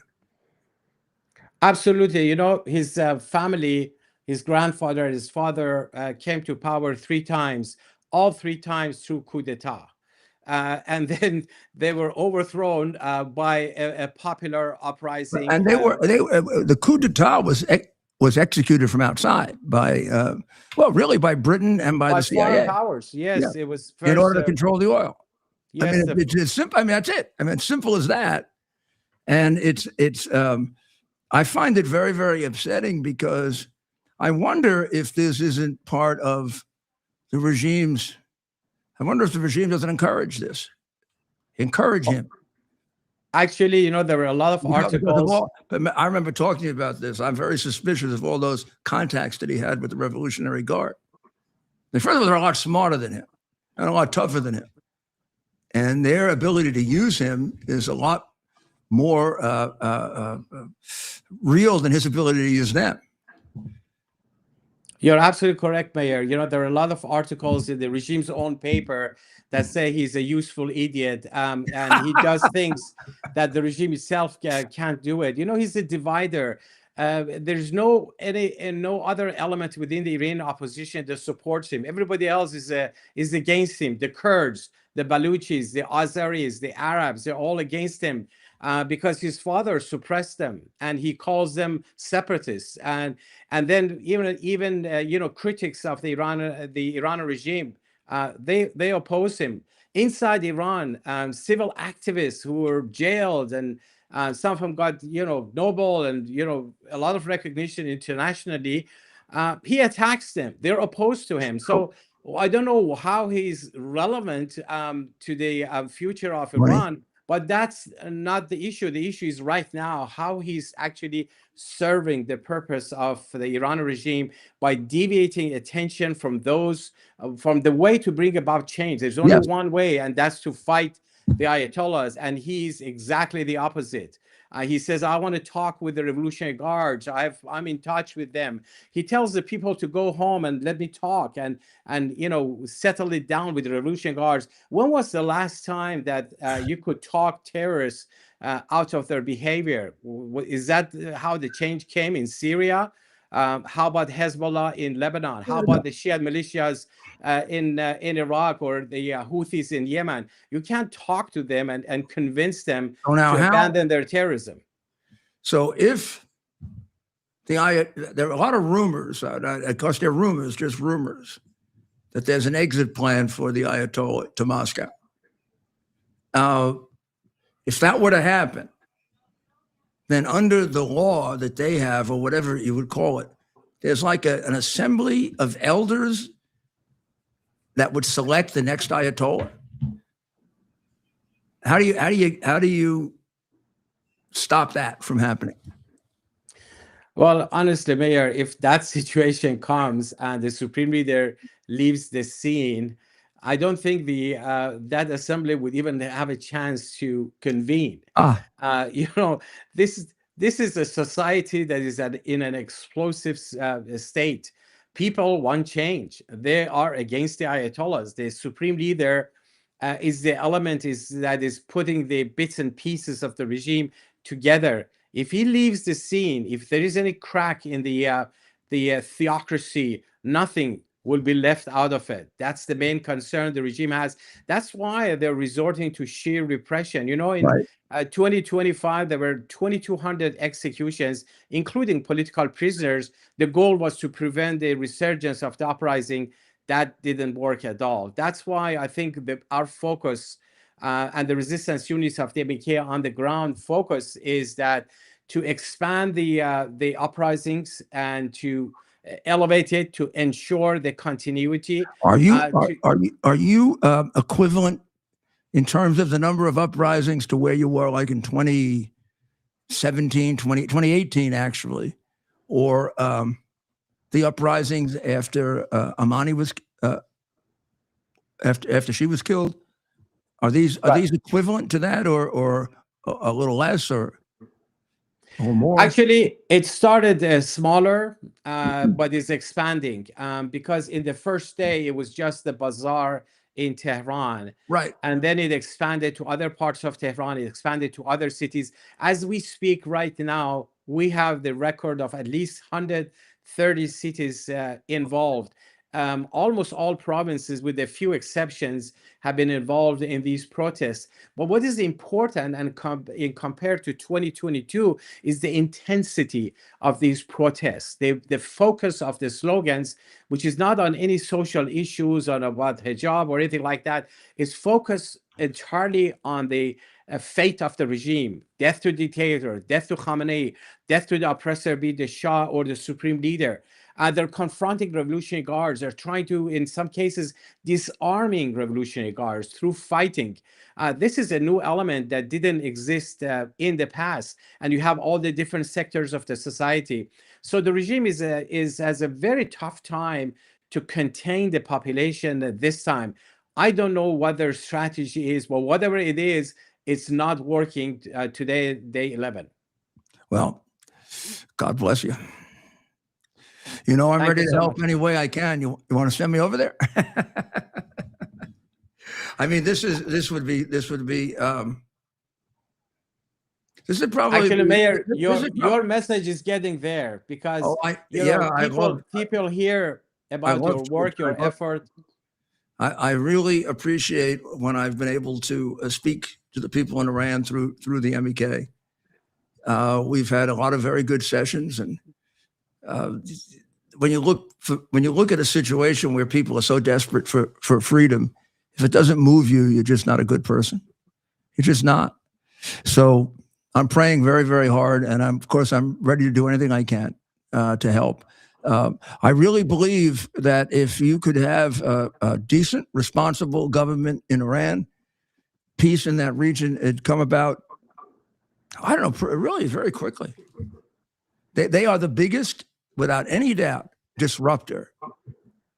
S6: Absolutely. His family, his grandfather, his father came to power 3 times, all 3 times through coup d'etat. And then they were overthrown by a popular uprising.
S1: And the coup d'etat was executed from outside by, really by Britain and by the CIA.
S6: Foreign powers. Yes, yeah. It was first,
S1: in order to control the oil.
S6: Yes,
S1: it's simple. I mean, that's it. I mean, it's simple as that. And I find it very, very upsetting, because I wonder if this isn't part of the regime's. I wonder if the regime doesn't encourage this. Encourage him.
S6: Actually, there were a lot of articles.
S1: I remember talking to you about this. I'm very suspicious of all those contacts that he had with the Revolutionary Guard. First of all, they're a lot smarter than him and a lot tougher than him. And their ability to use him is a lot more real than his ability to use them.
S6: You're absolutely correct, Mayor. There are a lot of articles in the regime's own paper that say he's a useful idiot, and he does things that the regime itself can't do it. He's a divider. There's no other element within the Iranian opposition that supports him. Everybody else is against him. The Kurds, the Baluchis, the Azeris, the Arabs, they're all against him because his father suppressed them, and he calls them separatists. And then even critics of the Iran regime, they oppose him. Inside Iran, civil activists who were jailed, and some of them got Nobel and a lot of recognition internationally. He attacks them. They're opposed to him. So I don't know how he's relevant to the future of Iran, but that's not the issue. The issue is right now how he's actually serving the purpose of the Iran regime by deviating attention from the way to bring about change. There's only one way, and that's to fight the Ayatollahs, and he's exactly the opposite. He says, I want to talk with the Revolutionary Guards. I'm in touch with them. He tells the people to go home and let me talk and settle it down with the Revolutionary Guards. When was the last time that you could talk terrorists out of their behavior? Is that how the change came in Syria? How about Hezbollah in Lebanon? How about the Shia militias in Iraq, or the Houthis in Yemen? You can't talk to them and convince them to abandon their terrorism.
S1: So if there are a lot of rumors, of course they're rumors, just rumors, that there's an exit plan for the Ayatollah to Moscow. If that were to happen, then under the law that they have, or whatever you would call it, there's like an assembly of elders that would select the next Ayatollah. How do you stop that from happening?
S6: Well, honestly, Mayor, if that situation comes and the Supreme Leader leaves the scene, I don't think that assembly would even have a chance to convene. This is a society that is in an explosive state. People want change. They are against the Ayatollahs. The Supreme Leader is the element that is putting the bits and pieces of the regime together. If he leaves the scene, if there is any crack in the theocracy, nothing will be left out of it. That's the main concern the regime has. That's why they're resorting to sheer repression. In 2025, there were 2,200 executions, including political prisoners. The goal was to prevent the resurgence of the uprising. That didn't work at all. That's why I think that our focus and the resistance units of the MK on the ground focus is that to expand the uprisings and to elevate it, to ensure the continuity.
S1: Are you equivalent in terms of the number of uprisings to where you were like in 2018 actually, or the uprisings after Amani was after she was killed? Are these equivalent to that, or a little less, or more?
S6: Actually, it started smaller, but it's expanding because in the first day, it was just the bazaar in Tehran.
S1: Right.
S6: And then it expanded to other parts of Tehran. It expanded to other cities. As we speak right now, we have the record of at least 130 cities involved. Almost all provinces, with a few exceptions, have been involved in these protests. But what is important, and compared to 2022, is the intensity of these protests. The focus of the slogans, which is not on any social issues or about hijab or anything like that, is focused entirely on the fate of the regime. Death to dictator, death to Khamenei, death to the oppressor, be the Shah or the Supreme Leader. They're confronting Revolutionary Guards. They're trying to, in some cases, disarming Revolutionary Guards through fighting. This is a new element that didn't exist in the past, and you have all the different sectors of the society. So the regime has a very tough time to contain the population at this time. I don't know what their strategy is, but whatever it is, it's not working today, day 11.
S1: Well, God bless you. I'm
S6: Thank
S1: ready
S6: you
S1: to
S6: so
S1: help
S6: much.
S1: any way I can. You want to send me over there? I mean, this would be This is probably
S6: Actually, Mayor,
S1: this is
S6: your message is getting there because
S1: Oh,
S6: people hear about your work, your effort.
S1: I really appreciate when I've been able to speak to the people in Iran through the MEK. We've had a lot of very good sessions, and when you look at a situation where people are so desperate for freedom, if it doesn't move you, you're just not a good person. You're just not. So I'm praying very, very hard, and of course I'm ready to do anything I can to help. I really believe that if you could have a decent, responsible government in Iran, peace in that region, it'd come about, I don't know, really very quickly. They are the biggest, without any doubt, disruptor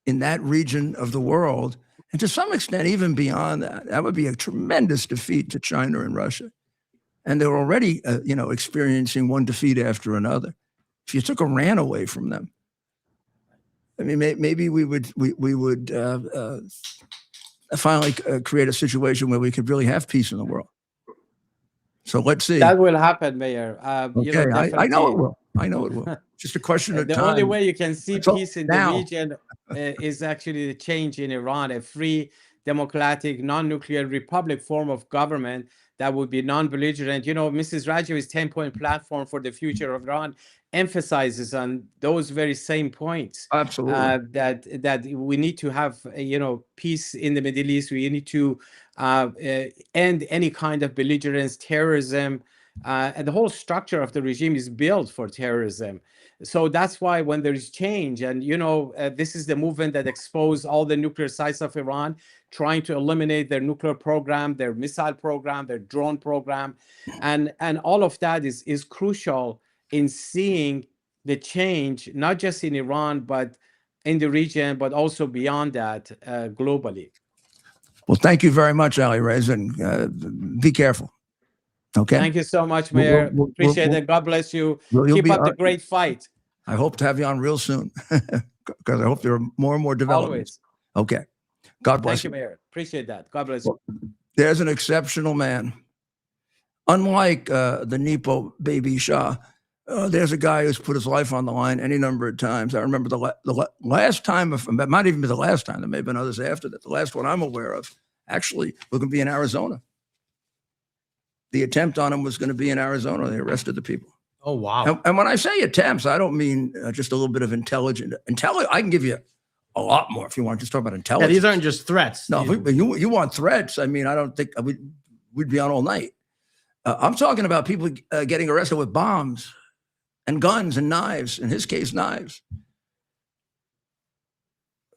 S1: in that region of the world. And to some extent, even beyond that, that would be a tremendous defeat to China and Russia. And they're already, experiencing one defeat after another. If you took Iran away from them, I mean, maybe we would finally create a situation where we could really have peace in the world. So let's see.
S6: That will happen, Mayor.
S1: Okay, I know it will. I know it will. Just a question of
S6: the
S1: time.
S6: only way you can see
S1: So
S6: peace in
S1: now-
S6: the region is actually the change in Iran, a free, democratic, non-nuclear republic form of government that would be non-belligerent. Mrs. Rajavi's 10-point platform for the future of Iran emphasizes on those very same points.
S1: Absolutely.
S6: That we need to have, peace in the Middle East. We need to end any kind of belligerence, terrorism, and the whole structure of the regime is built for terrorism. So that's why when there is change, and this is the movement that exposed all the nuclear sites of Iran, trying to eliminate their nuclear program, their missile program, their drone program, and all of that is crucial in seeing the change, not just in Iran, but in the region, but also beyond that, globally.
S1: Well, thank you very much, Ali Reza, and be careful. Okay.
S6: Thank you so much, Mayor. Appreciate it. God bless you. Keep up the great fight.
S1: I hope to have you on real soon, because I hope there are more and more developments.
S6: Always.
S1: Okay. God bless
S6: you. Thank you, Mayor. Appreciate that. God bless you.
S1: There's an exceptional man. Unlike the Nepo baby Shah, there's a guy who's put his life on the line any number of times. I remember the last time, it might even be the last time, there may have been others after that. The last one I'm aware of, actually, was going to be in Arizona. The attempt on him was going to be in Arizona. They arrested the people.
S3: Oh, wow.
S1: And when I say attempts, I don't mean just a little bit of intelligence. I can give you a lot more if you want to just talk about intelligence.
S3: Yeah, these aren't just threats.
S1: No, you want threats. I mean, I don't think we'd be on all night. I'm talking about people getting arrested with bombs and guns and knives, in his case, knives.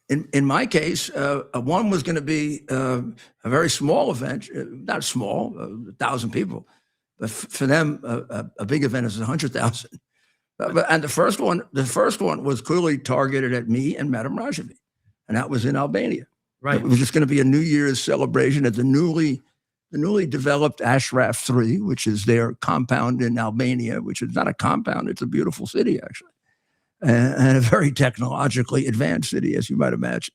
S1: In my case, one was going to be a very small event, not small, 1,000 people. But for them, a big event is 100,000. And the first one was clearly targeted at me and Madam Rajavi, and that was in Albania.
S3: Right.
S1: It was just going to be a New Year's celebration at the newly developed Ashraf 3, which is their compound in Albania, which is not a compound; it's a beautiful city, actually. And a very technologically advanced city, as you might imagine.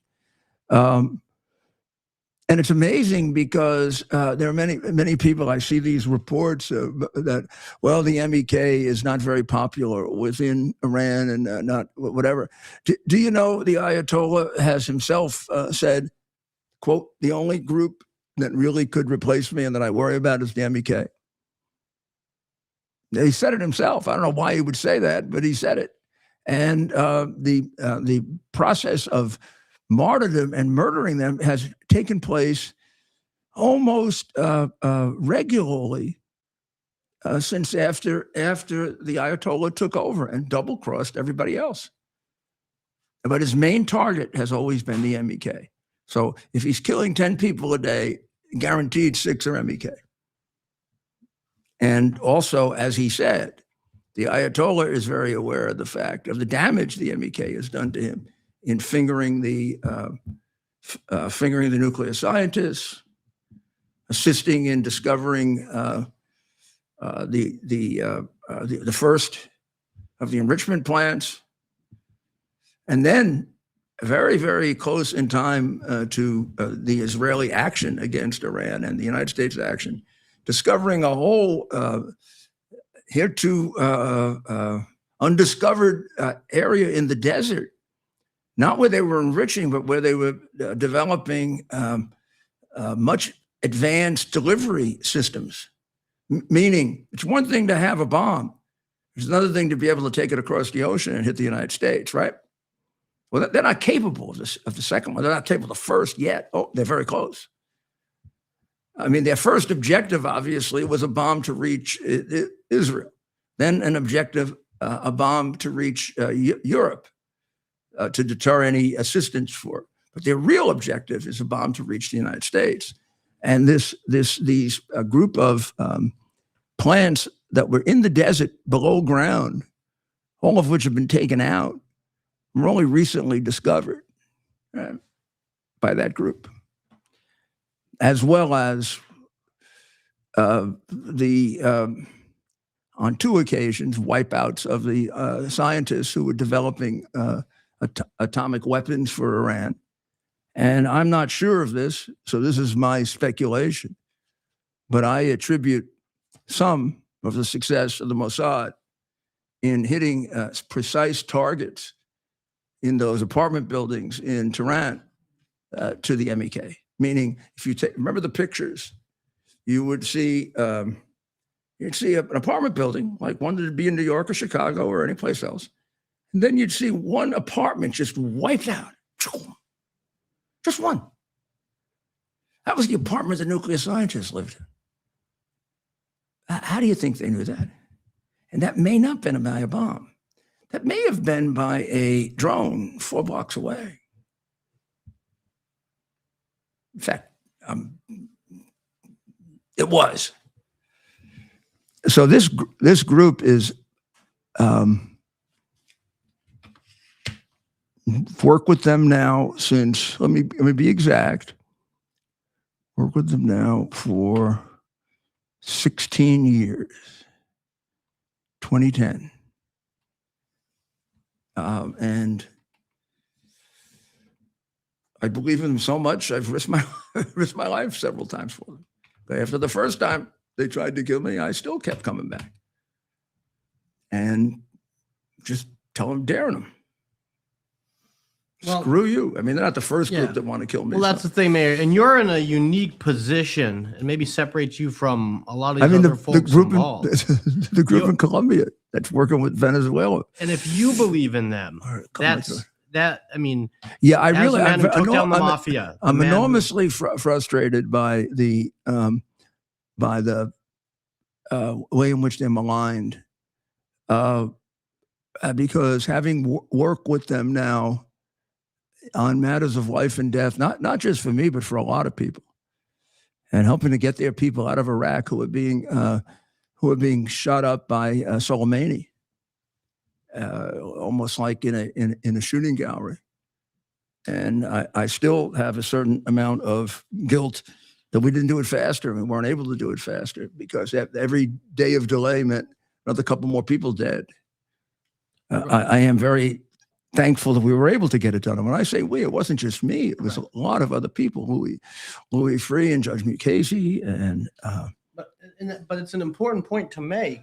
S1: And it's amazing because there are many people, I see these reports that, well, the MEK is not very popular within Iran and not whatever. Do you know the Ayatollah has himself said, quote, the only group that really could replace me and that I worry about is the MEK. He said it himself. I don't know why he would say that, but he said it. And the process of martyrdom and murdering them has taken place almost regularly since after the Ayatollah took over and double-crossed everybody else. But his main target has always been the MEK. So if he's killing 10 people a day, guaranteed 6 are MEK. And also, as he said, the Ayatollah is very aware of the fact of the damage the MEK has done to him in fingering the nuclear scientists, assisting in discovering the first of the enrichment plants, and then very, very close in time to the Israeli action against Iran and the United States action, discovering a whole undiscovered area in the desert, not where they were enriching, but where they were developing much advanced delivery systems. Meaning, it's one thing to have a bomb. It's another thing to be able to take it across the ocean and hit the United States, right? Well, they're not capable of the second one. They're not capable of the first yet. Oh, they're very close. I mean, their first objective, obviously, was a bomb to reach Israel. Then an objective, a bomb to reach Europe, to deter any assistance for it. But their real objective is a bomb to reach the United States. And these group of plants that were in the desert below ground, all of which have been taken out, were only recently discovered by that group, as well as on 2 occasions, wipeouts of the scientists who were developing atomic weapons for Iran. And I'm not sure of this, so this is my speculation, but I attribute some of the success of the Mossad in hitting precise targets in those apartment buildings in Tehran to the MEK. Meaning, if you remember the pictures, you would see you'd see an apartment building, like one that'd be in New York or Chicago or any place else, and then you'd see one apartment just wiped out. Just one. That was the apartment the nuclear scientists lived in. How do you think they knew that? And that may not have been by a bomb. That may have been by a drone 4 blocks away. In fact, it was. So this group is work with them now since, let me be exact, work with them now for 16 years, 2010. And I believe in them so much, I've risked my life several times for them. But after the first time they tried to kill me, I still kept coming back. And just daring them.
S3: Well,
S1: screw you. I mean, they're not the first group that want to kill me.
S3: Well, that's the thing, Mayor. And you're in a unique position, and maybe separates you from a lot of these other folks involved.
S1: The group in Colombia that's working with Venezuela.
S3: And if you believe in them, I mean,
S1: yeah, I really,
S3: as a man who took down the mafia.
S1: I'm enormously frustrated by the way in which they're maligned, because having worked with them now on matters of life and death, not just for me, but for a lot of people, and helping to get their people out of Iraq who are being shot up by Soleimani, almost like in a shooting gallery. And I still have a certain amount of guilt that we didn't do it faster, and we weren't able to do it faster, because every day of delay meant another couple more people dead. I am very thankful that we were able to get it done. And when I say we, it wasn't just me. It was a lot of other people, Louis Freeh and Judge Mukasey. But
S3: it's an important point to make.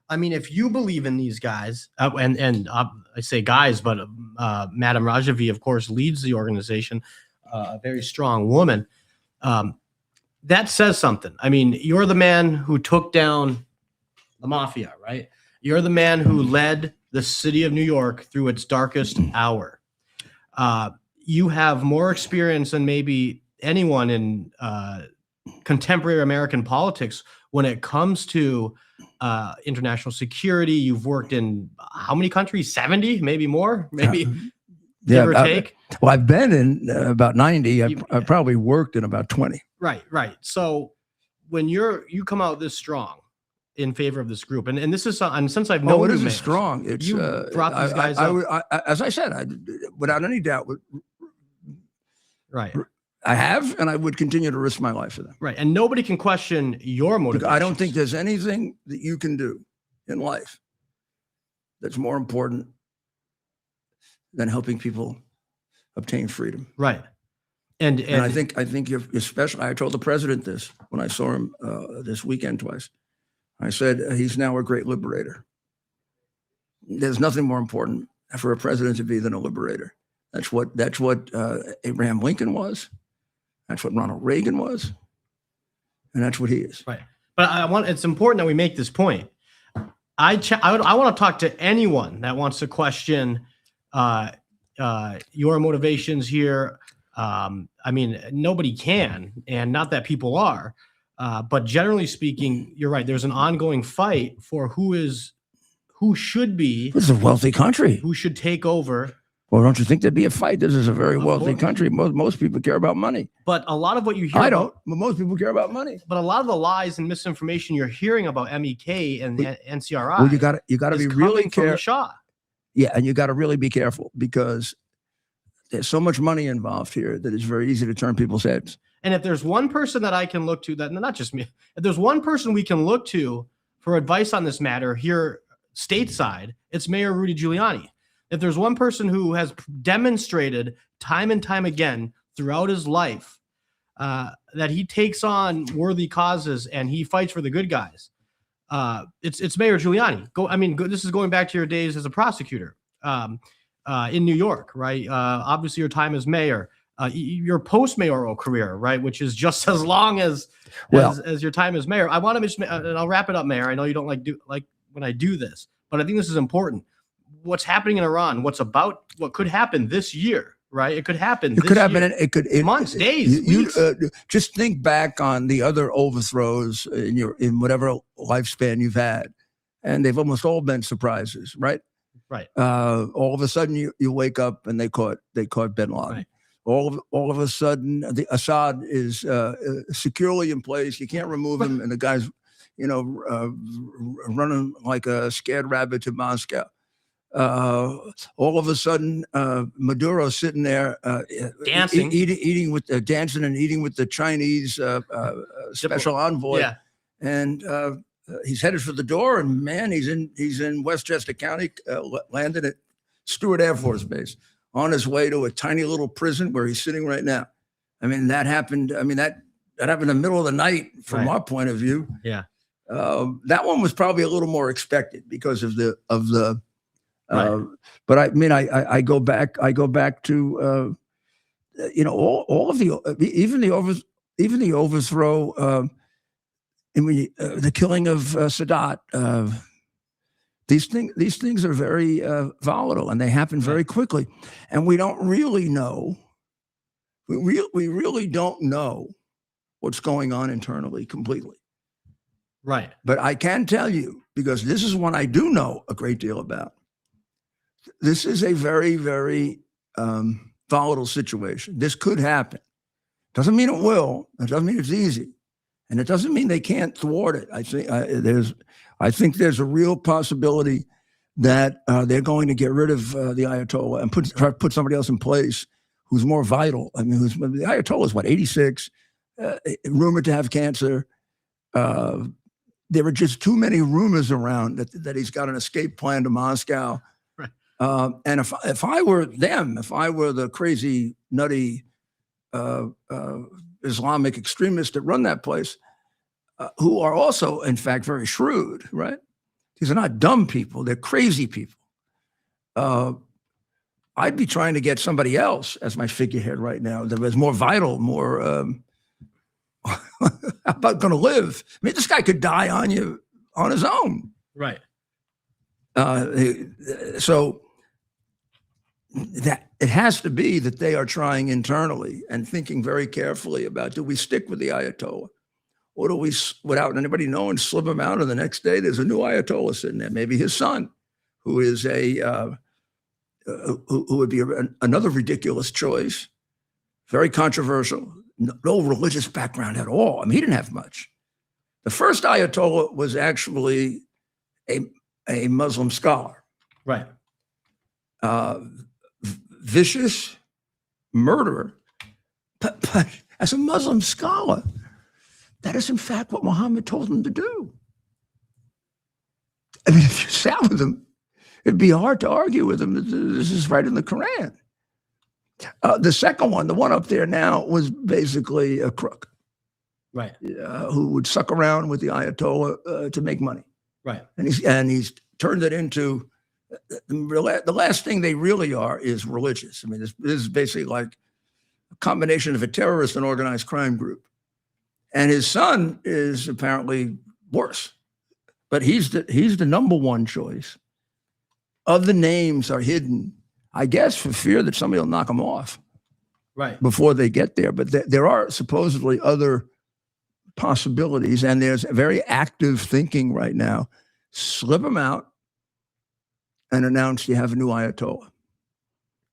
S3: I mean, if you believe in these guys, and I say guys, but Madam Rajavi, of course, leads the organization, a very strong woman. That says something. I mean, you're the man who took down the mafia, right? You're the man who led the city of New York through its darkest hour. You have more experience than maybe anyone in contemporary American politics when it comes to international security. You've worked in how many countries? 70, maybe more, maybe give or take.
S1: Well, I've been in about 90. I've probably worked in about 20. Right.
S3: So when you come out this strong in favor of this group, and this is, and since I've known
S1: it isn't strong. It's
S3: you brought these guys up.
S1: As I said, without any doubt,
S3: right.
S1: I have, and I would continue to risk my life for them.
S3: Right, and nobody can question your motivation.
S1: I don't think there's anything that you can do in life that's more important than helping people obtain freedom.
S3: Right,
S1: and I think you're special. I told the president this when I saw him this weekend twice. I said, he's now a great liberator. There's nothing more important for a president to be than a liberator. That's what Abraham Lincoln was. That's what Ronald Reagan was. And that's what he is.
S3: Right. But it's important that we make this point. I want to talk to anyone that wants to question your motivations here. I mean, nobody can, and not that people are. But generally speaking, you're right. There's an ongoing fight for who should be.
S1: This is a wealthy country.
S3: Who should take over.
S1: Well, don't you think there'd be a fight? This is a very wealthy country. Most people care about money.
S3: But a lot of what you hear
S1: I don't, but most people care about money.
S3: But a lot of the lies and misinformation you're hearing about MEK and NCRI.
S1: Well, you gotta be really
S3: careful.
S1: Yeah, and you got to really be careful because there's so much money involved here that it's very easy to turn people's heads.
S3: And if there's one person that I can look to, that not just me, if there's one person we can look to for advice on this matter here stateside, it's Mayor Rudy Giuliani. If there's one person who has demonstrated time and time again throughout his life that he takes on worthy causes and he fights for the good guys, it's Mayor Giuliani. This is going back to your days as a prosecutor in New York, right? Obviously, your time as mayor, your post-mayoral career, right, which is just as long as your time as mayor. I want to mention, and I'll wrap it up, Mayor. I know you don't like when I do this, but I think this is important. What's happening in Iran? What could happen this year? Right? It could happen. Months, days, weeks.
S1: Just think back on the other overthrows in whatever lifespan you've had, and they've almost all been surprises, right?
S3: Right.
S1: All of a sudden, you wake up and they caught Bin Laden. Right. All of a sudden, the Assad is securely in place. You can't remove him, and the guy's running like a scared rabbit to Moscow. All of a sudden, Maduro's sitting there
S3: dancing,
S1: dancing and eating with the Chinese special envoy, and he's headed for the door. And man, he's in Westchester County, landed at Stewart Air Force Base, on his way to a tiny little prison where he's sitting right now. I mean, that happened. I mean, that happened in the middle of the night from our point of view.
S3: Yeah,
S1: that one was probably a little more expected because of the.
S3: Right.
S1: But I mean, I go back to, all of the, even the overthrow, the killing of Sadat. These things are very volatile, and they happen very quickly, and we don't really know. We really don't know what's going on internally completely.
S3: Right.
S1: But I can tell you, because this is one I do know a great deal about. This is a very, very volatile situation. This could happen. Doesn't mean it will. It doesn't mean it's easy, and it doesn't mean they can't thwart it. I think there's a real possibility that they're going to get rid of the Ayatollah and put somebody else in place who's more vital. I mean, the Ayatollah is what, 86, rumored to have cancer. There were just too many rumors around that he's got an escape plan to Moscow. And if I were them, if I were the crazy, nutty Islamic extremists that run that place, who are also, in fact, very shrewd, right? These are not dumb people. They're crazy people. I'd be trying to get somebody else as my figurehead right now that was more vital, more about going to live. I mean, this guy could die on you on his own.
S3: Right.
S1: So that it has to be that they are trying internally and thinking very carefully about, do we stick with the Ayatollah, or do we, without anybody knowing, slip him out, and the next day there's a new Ayatollah sitting there, maybe his son, who is who would be another ridiculous choice, very controversial, no religious background at all. I mean, he didn't have much. The first Ayatollah was actually a Muslim scholar.
S3: Right.
S1: Vicious murderer, but as a Muslim scholar, that is in fact what Muhammad told him to do. I mean, if you sat with him, it'd be hard to argue with him. This is right in the Quran. The second one, the one up there now, was basically a crook.
S3: Right.
S1: who would suck around with the Ayatollah to make money.
S3: Right.
S1: And he's turned it into the last thing they really are is religious. I mean, this is basically like a combination of a terrorist and organized crime group. And his son is apparently worse, but he's the number one choice. Other names are hidden, I guess, for fear that somebody will knock them off
S3: Right.
S1: before they get there. But there are supposedly other possibilities, and there's very active thinking right now. Slip them out and announce you have a new Ayatollah.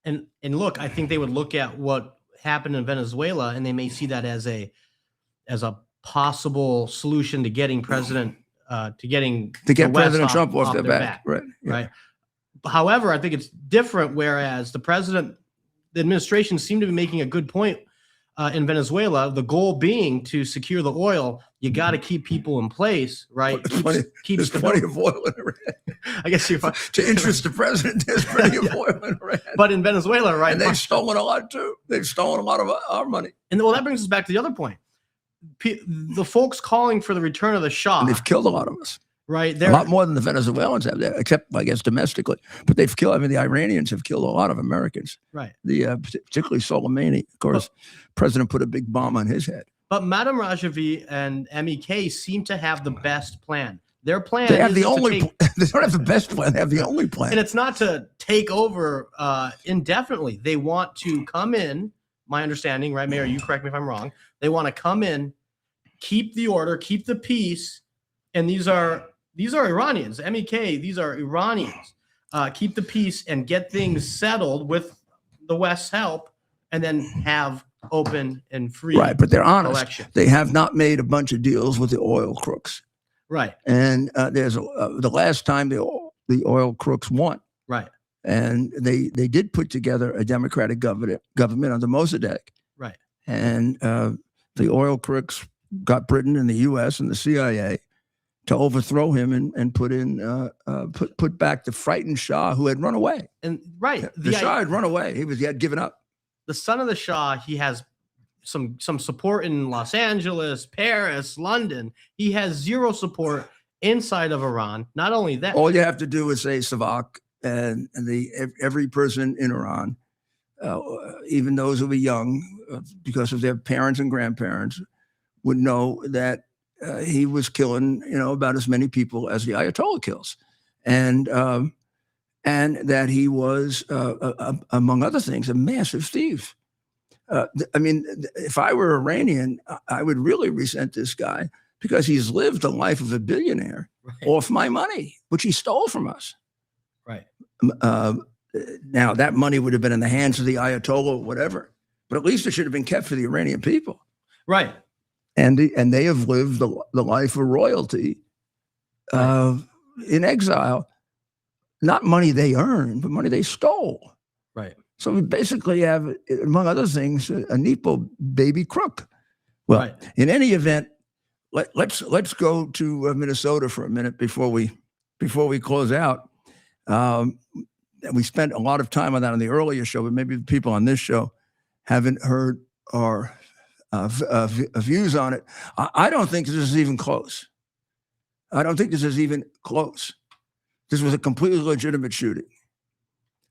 S3: And look, I think they would look at what happened in Venezuela, and they may see that as a possible solution to getting President
S1: to get
S3: the West
S1: President Trump off their back. Right. Yeah.
S3: Right. However, I think it's different. Whereas the administration seemed to be making a good point in Venezuela. The goal being to secure the oil. You got to keep people in place, right?
S1: There's plenty of oil in Iran.
S3: I guess you're
S1: to interest the president. There's plenty of oil in Iran.
S3: But in Venezuela, right?
S1: And they've stolen a lot too. They've stolen a lot of our money.
S3: And well, that brings us back to the other point. The folks calling for the return of the Shah.
S1: And they've killed a lot of us.
S3: Right.
S1: A lot more than the Venezuelans have there, except, I guess, domestically. But they've killed, I mean, the Iranians have killed a lot of Americans.
S3: Right.
S1: Particularly Soleimani. Of course, President put a big bomb on his head.
S3: But Madame Rajavi and MEK seem to have the best plan. Their plan
S1: they have
S3: is
S1: the
S3: to
S1: only
S3: take,
S1: they don't have the best plan, they have the only plan.
S3: and it's not to take over indefinitely. They want to come in, my understanding, right, Mayor, you correct me if I'm wrong. They want to come in, keep the order, keep the peace, and these are Iranians. MEK, these are Iranians. Keep the peace and get things settled with the West's help, and then have open and free.
S1: Right, but they're honest.
S3: Election.
S1: They have not made a bunch of deals with the oil crooks.
S3: Right.
S1: And there's the last time the oil crooks won.
S3: Right.
S1: And they did put together a democratic government under Mossadegh.
S3: Right.
S1: And the oil crooks got Britain and the U.S. and the CIA to overthrow him and put back the frightened Shah who had run away.
S3: And right,
S1: The Shah had run away. He had given up.
S3: The son of the Shah, he has some support in Los Angeles, Paris, London. He has zero support inside of Iran. Not only that,
S1: All you have to do is say Savak, and every person in Iran, even those who were young, because of their parents and grandparents, would know that he was killing, about as many people as the Ayatollah kills, and that he was, among other things, a massive thief. I mean, if I were Iranian, I would really resent this guy because he's lived the life of a billionaire off my money, which he stole from us.
S3: right,
S1: Now, that money would have been in the hands of the Ayatollah or whatever, but at least it should have been kept for the Iranian people.
S3: right,
S1: And they have lived the life of royalty in exile. Not money they earned, but money they stole.
S3: right.
S1: So we basically have, among other things, a Nepo baby crook. Well,
S3: Right.
S1: in any event, let's go to Minnesota for a minute before we close out. We spent a lot of time on that on the earlier show, but maybe the people on this show haven't heard our views on it. I don't think this is even close. This was a completely legitimate shooting.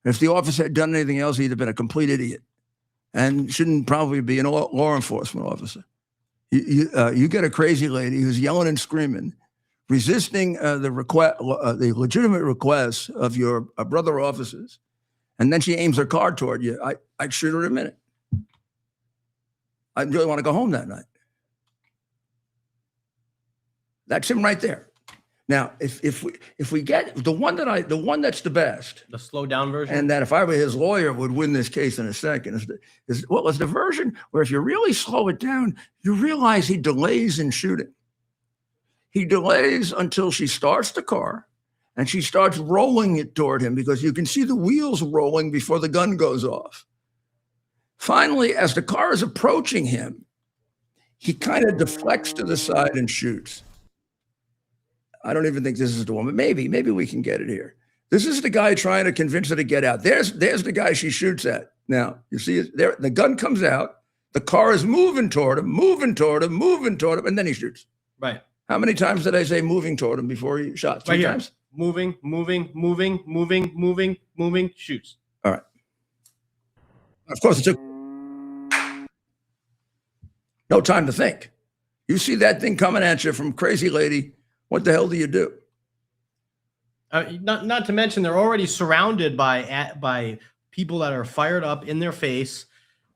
S1: If the officer had done anything else, he'd have been a complete idiot and shouldn't probably be a law enforcement officer. You get a crazy lady who's yelling and screaming, resisting the legitimate requests of your brother officers, and then she aims her car toward you. I'd shoot her in a minute. I really want to go home that night. That's him right there. Now, if we get the one that's the best,
S3: The slow down version.
S1: and that if I were his lawyer would win this case in a second, is the version where if you really slow it down, you realize he delays in shooting. He delays until she starts the car and she starts rolling it toward him because you can see the wheels rolling before the gun goes off. Finally, as the car is approaching him, he kind of deflects to the side and shoots. I don't even think this is the one, but maybe we can get it here. This is the guy trying to convince her to get out. There's the guy she shoots at. Now, you see it there. The gun comes out. The car is moving toward him, moving toward him, moving toward him, and then he shoots.
S3: Right.
S1: How many times did I say moving toward him before he shot?
S3: Right
S1: 3
S3: here.
S1: times?
S3: Moving, shoots.
S1: All right. Of course, it took no time to think. You see that thing coming at you from crazy lady, what the hell do you do?
S3: Not to mention they're already surrounded by people that are fired up in their face.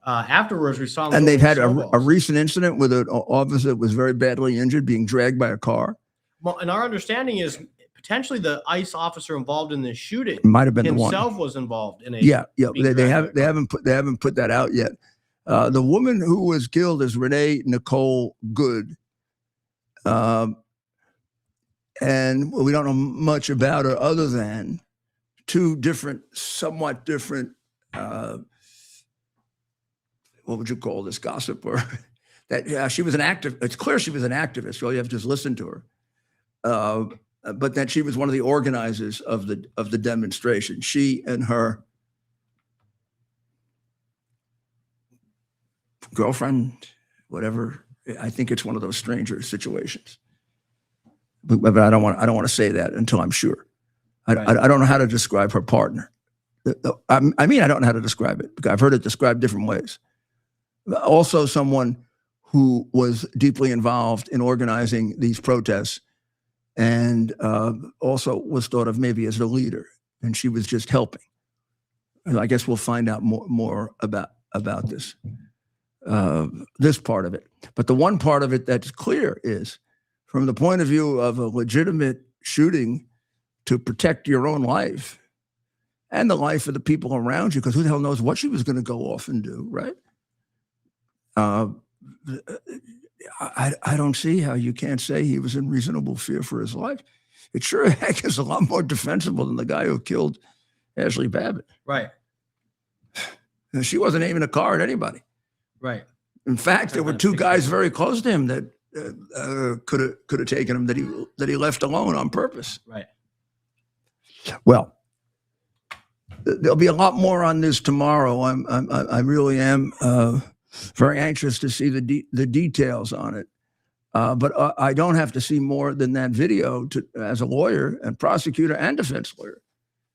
S3: Afterwards, we saw them.
S1: And they've had a
S3: snowballs.
S1: recent incident with an officer that was very badly injured, being dragged by a car.
S3: Well, and our understanding is potentially the ICE officer involved in this shooting
S1: Might have been the one.
S3: himself was involved in a
S1: Yeah.
S3: being
S1: They
S3: dragged
S1: haven't put that out yet. The woman who was killed is Renee Nicole Good. And we don't know much about her other than 2 different, somewhat different, what would you call this, gossip? Or that she was an active. It's clear she was an activist. All you have to just listen to her. But that she was one of the organizers of the demonstration. She and her girlfriend, whatever. I think it's one of those stranger situations. But I don't want to say that until I'm sure. I don't know how to describe her partner. I don't know how to describe it because I've heard it described different ways. Also, someone who was deeply involved in organizing these protests and also was thought of maybe as the leader, and she was just helping. And I guess we'll find out more about this part of it. But the one part of it that's clear is, from the point of view of a legitimate shooting to protect your own life and the life of the people around you, because who the hell knows what she was going to go off and do, right? I don't see how you can't say he was in reasonable fear for his life. It sure heck is a lot more defensible than the guy who killed Ashley Babbitt.
S3: Right.
S1: And she wasn't aiming a car at anybody.
S3: Right.
S1: In fact, there were 2 guys very close to him that could have taken him that he left alone on purpose.
S3: Right.
S1: Well, there'll be a lot more on this tomorrow. I really am very anxious to see the details on it. But I don't have to see more than that video as a lawyer and prosecutor and defense lawyer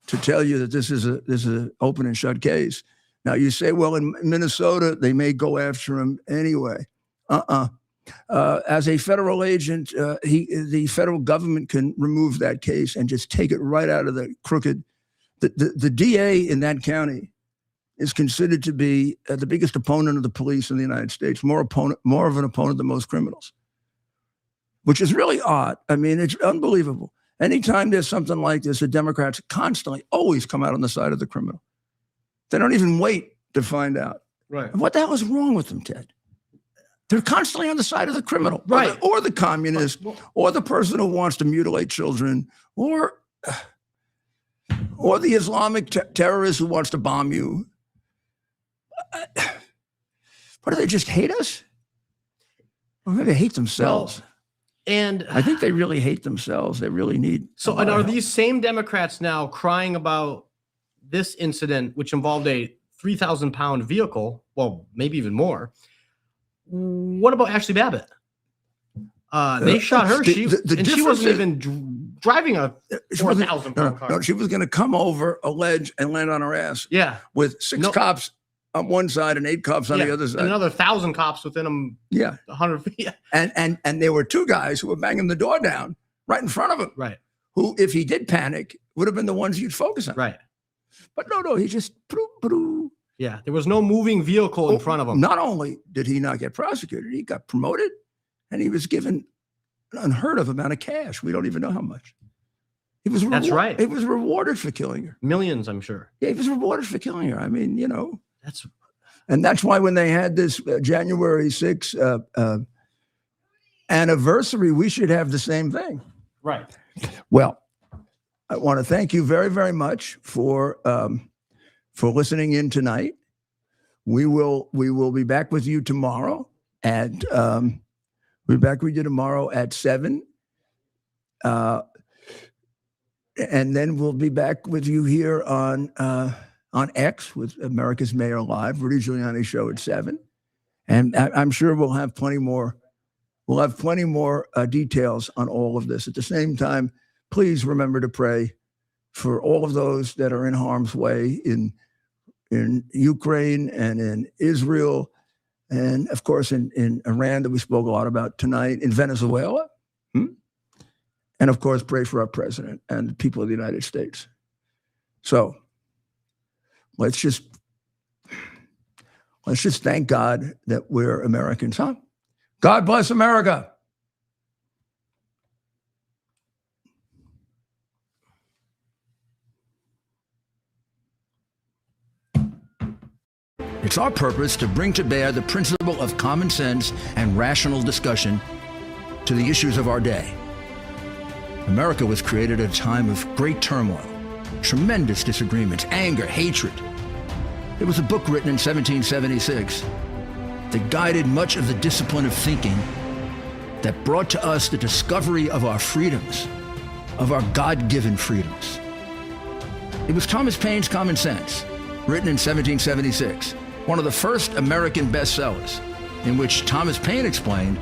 S1: to tell you that this is an open and shut case. Now you say, well, in Minnesota they may go after him anyway. As a federal agent, the federal government can remove that case and just take it right out of the crooked. The DA in that county is considered to be the biggest opponent of the police in the United States, more of an opponent than most criminals, which is really odd. I mean, it's unbelievable. Anytime there's something like this, the Democrats constantly always come out on the side of the criminal. They don't even wait to find out.
S3: Right.
S1: What the hell is wrong with them, Ted? They're constantly on the side of the criminal,
S3: right?
S1: Or the communist, or the person who wants to mutilate children, or the Islamic terrorist who wants to bomb you. What do they just hate us? Or maybe they hate themselves.
S3: Well, and
S1: I think they really hate themselves. They really need.
S3: So, and are these same Democrats now crying about this incident, which involved a 3,000-pound vehicle? Well, maybe even more. What about Ashley Babbitt? They shot her. She wasn't even driving a 4,000-pound car.
S1: No, she was going to come over a ledge and land on her ass.
S3: Yeah,
S1: with 6 cops on one side and 8 cops on the other side.
S3: And another 1,000 cops within them.
S1: Yeah,
S3: 100 feet.
S1: And there were 2 guys who were banging the door down right in front of him.
S3: Right.
S1: Who, if he did panic, would have been the ones you'd focus on.
S3: Right.
S1: But no, he just.
S3: Yeah, there was no moving vehicle in front of him.
S1: Not only did he not get prosecuted, he got promoted, and he was given an unheard of amount of cash. We don't even know how much. He was.
S3: That's right.
S1: He was rewarded for killing her.
S3: Millions, I'm sure.
S1: Yeah, he was rewarded for killing her. I mean, that's why when they had this January 6th anniversary, we should have the same thing.
S3: Right.
S1: Well, I want to thank you very, very much for listening in tonight. We will be back with you tomorrow at 7. And then we'll be back with you here on X with America's Mayor Live, Rudy Giuliani Show at 7. And I'm sure we'll have plenty more. We'll have plenty more details on all of this. At the same time, please remember to pray for all of those that are in harm's way in Ukraine and in Israel, and of course in Iran that we spoke a lot about tonight, in Venezuela, and of course pray for our president and the people of the United States. So let's just thank God that we're Americans, huh? God bless America. It's our purpose to bring to bear the principle of common sense and rational discussion to the issues of our day. America was created at a time of great turmoil, tremendous disagreements, anger, hatred. There was a book written in 1776 that guided much of the discipline of thinking that brought to us the discovery of our freedoms, of our God-given freedoms. It was Thomas Paine's Common Sense, written in 1776, one of the first American bestsellers, in which Thomas Paine explained,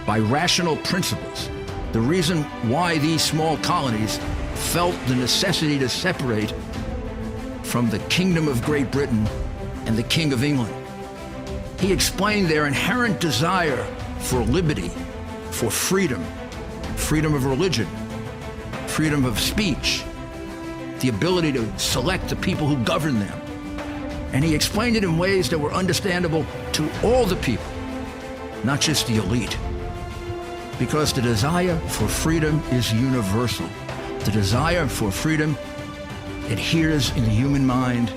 S1: by rational principles, the reason why these small colonies felt the necessity to separate from the Kingdom of Great Britain and the King of England. He explained their inherent desire for liberty, for freedom, freedom of religion, freedom of speech, the ability to select the people who govern them. And he explained it in ways that were understandable to all the people, not just the elite. Because the desire for freedom is universal. The desire for freedom adheres in the human mind,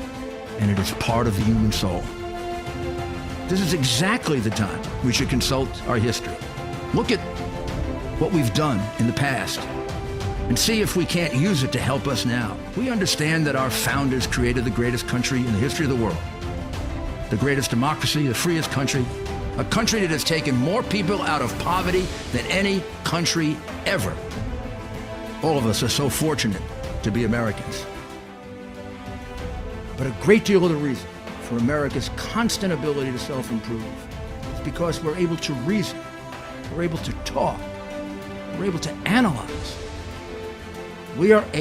S1: and it is part of the human soul. This is exactly the time we should consult our history. Look at what we've done in the past and see if we can't use it to help us now. We understand that our founders created the greatest country in the history of the world, the greatest democracy, the freest country, a country that has taken more people out of poverty than any country ever. All of us are so fortunate to be Americans. But a great deal of the reason for America's constant ability to self-improve is because we're able to reason, we're able to talk, we're able to analyze. We are able